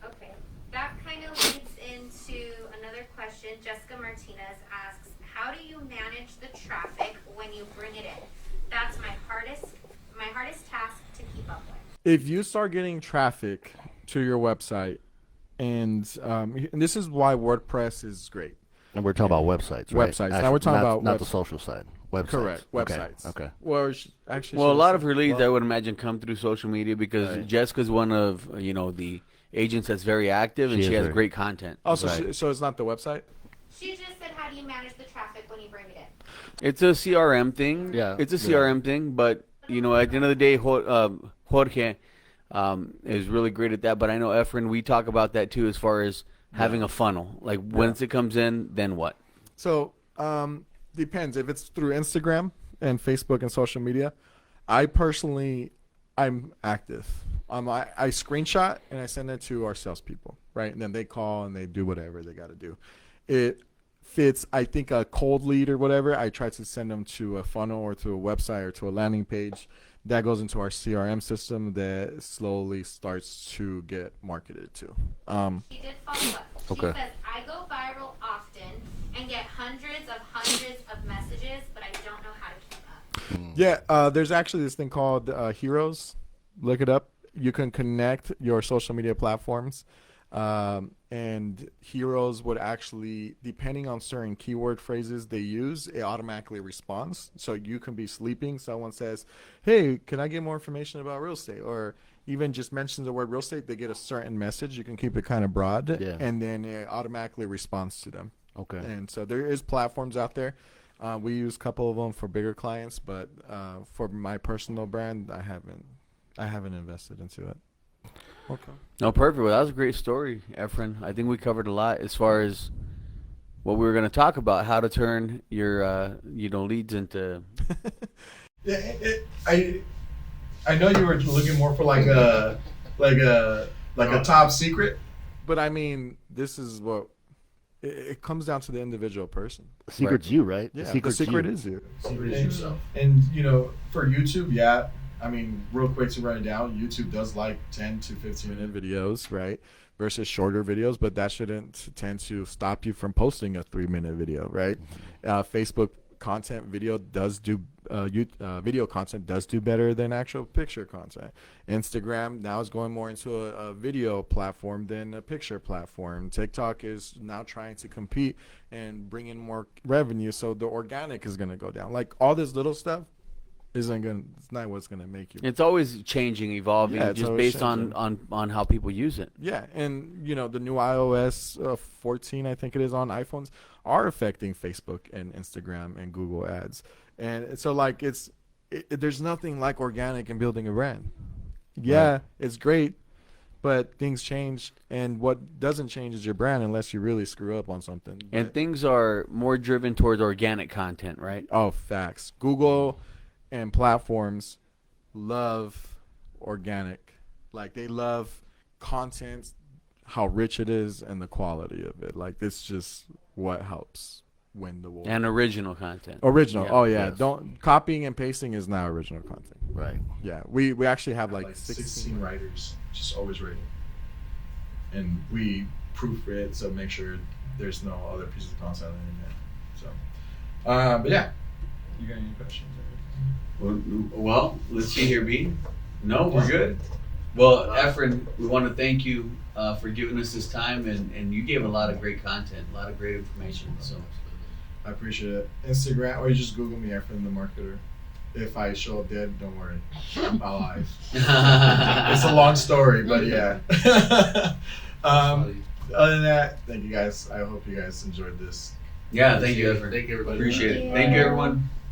Speaker 7: Okay, that kind of leads into another question. Jessica Martinez asks, how do you manage the traffic when you bring it in? That's my hardest task to keep up with.
Speaker 3: If you start getting traffic to your website, and this is why WordPress is great.
Speaker 5: And we're talking about websites, right?
Speaker 3: Websites. Now we're talking about
Speaker 5: not the social side. Websites.
Speaker 3: Correct.
Speaker 5: Okay.
Speaker 3: Websites.
Speaker 5: Okay.
Speaker 3: Well,
Speaker 2: Well, a lot of her leads, I would imagine, come through social media because
Speaker 3: Right.
Speaker 2: Jessica's one of the agents that's very active and
Speaker 5: She
Speaker 2: she
Speaker 5: is
Speaker 2: has
Speaker 5: very-
Speaker 2: great content.
Speaker 3: Also,
Speaker 5: Right.
Speaker 3: so it's not the website.
Speaker 7: She just said, how do you manage the traffic when you bring it in?
Speaker 2: It's a CRM thing.
Speaker 5: Yeah.
Speaker 2: It's a CRM thing, but at the end of the day, Jorge is really great at that. But I know Efren, we talk about that too, as far as having a funnel. Like once it comes in, then what?
Speaker 3: So depends. If it's through Instagram and Facebook and social media, I'm active. I screenshot and I send it to our salespeople, right? And then they call and they do whatever they got to do. If it's, I think, a cold lead or whatever, I try to send them to a funnel or to a website or to a landing page. That goes into our CRM system that slowly starts to get marketed to.
Speaker 7: She did follow up. She
Speaker 5: Okay.
Speaker 7: says, I go viral often and get hundreds of messages, but I don't know how to keep up.
Speaker 3: Yeah, there's actually this thing called Heroes. Look it up. You can connect your social media platforms And heroes would actually, depending on certain keyword phrases they use, it automatically responds. So you can be sleeping, someone says, hey, can I get more information about real estate? Or even just mentions the word real estate, they get a certain message. You can keep it kind of broad, and then it automatically responds to them.
Speaker 5: Okay.
Speaker 3: And so there is platforms out there. We use a couple of them for bigger clients, but for my personal brand, I haven't invested into it. Okay.
Speaker 2: No, perfect. Well, that was a great story, Efren. I think we covered a lot as far as what we were going to talk about, how to turn your leads into.
Speaker 1: Yeah, I know you were looking more for like a top secret.
Speaker 3: But I mean, this is what it comes down to the individual person.
Speaker 5: The secret's you, right?
Speaker 3: Yeah,
Speaker 5: the
Speaker 3: the secret
Speaker 5: you.
Speaker 3: is you.
Speaker 4: Secret is yourself.
Speaker 1: And for YouTube, yeah. I mean, real quick to run it down, YouTube does like 10 to 15 minute
Speaker 3: Videos, right? Versus shorter videos, but that shouldn't tend to stop you from posting a 3-minute video, right? Facebook content video does do video content does do better than actual picture content. Instagram now is going more into a video platform than a picture platform. TikTok is now trying to compete and bring in more revenue, so the organic is going to go down. Like all this little stuff it's not what's gonna make you.
Speaker 2: It's always changing, evolving,
Speaker 3: Yeah, it's
Speaker 2: just
Speaker 3: always
Speaker 2: based
Speaker 3: changing.
Speaker 2: on how people use it.
Speaker 3: Yeah, and the new iOS 14, I think it is, on iPhones are affecting Facebook and Instagram and Google ads, and so like there's nothing like organic in building a brand. Yeah,
Speaker 5: Right.
Speaker 3: it's great, but things change, and what doesn't change is your brand unless you really screw up on something.
Speaker 2: And
Speaker 3: But-
Speaker 2: things are more driven towards organic content, right?
Speaker 3: Oh, facts. Google and platforms love organic. Like they love content, how rich it is, and the quality of it. Like it's just what helps win the war.
Speaker 2: And original content.
Speaker 3: Original.
Speaker 2: Yeah.
Speaker 3: Oh yeah.
Speaker 5: Yes.
Speaker 3: Don't copying and pasting is now original content.
Speaker 5: Right.
Speaker 3: Yeah. We actually have like
Speaker 1: 16
Speaker 3: 16
Speaker 1: writers, just always writing. And we proofread, so make sure there's no other pieces of content in there. So, but yeah. You got any questions?
Speaker 2: Well, let's see here, B. No, we're good. Well, Efren, we want to thank you for giving us this time, and you gave a lot of great content, a lot of great information. So,
Speaker 1: I appreciate it. Instagram, or you just Google me, Efren the Marketer. If I show up dead, don't worry. I'm alive. It's a long story, but yeah. Other than that, thank you guys. I hope you guys enjoyed this.
Speaker 2: yeah, thank you, Efren.
Speaker 4: Thank you, everybody.
Speaker 2: Appreciate it.
Speaker 7: Yeah.
Speaker 2: Thank you, everyone.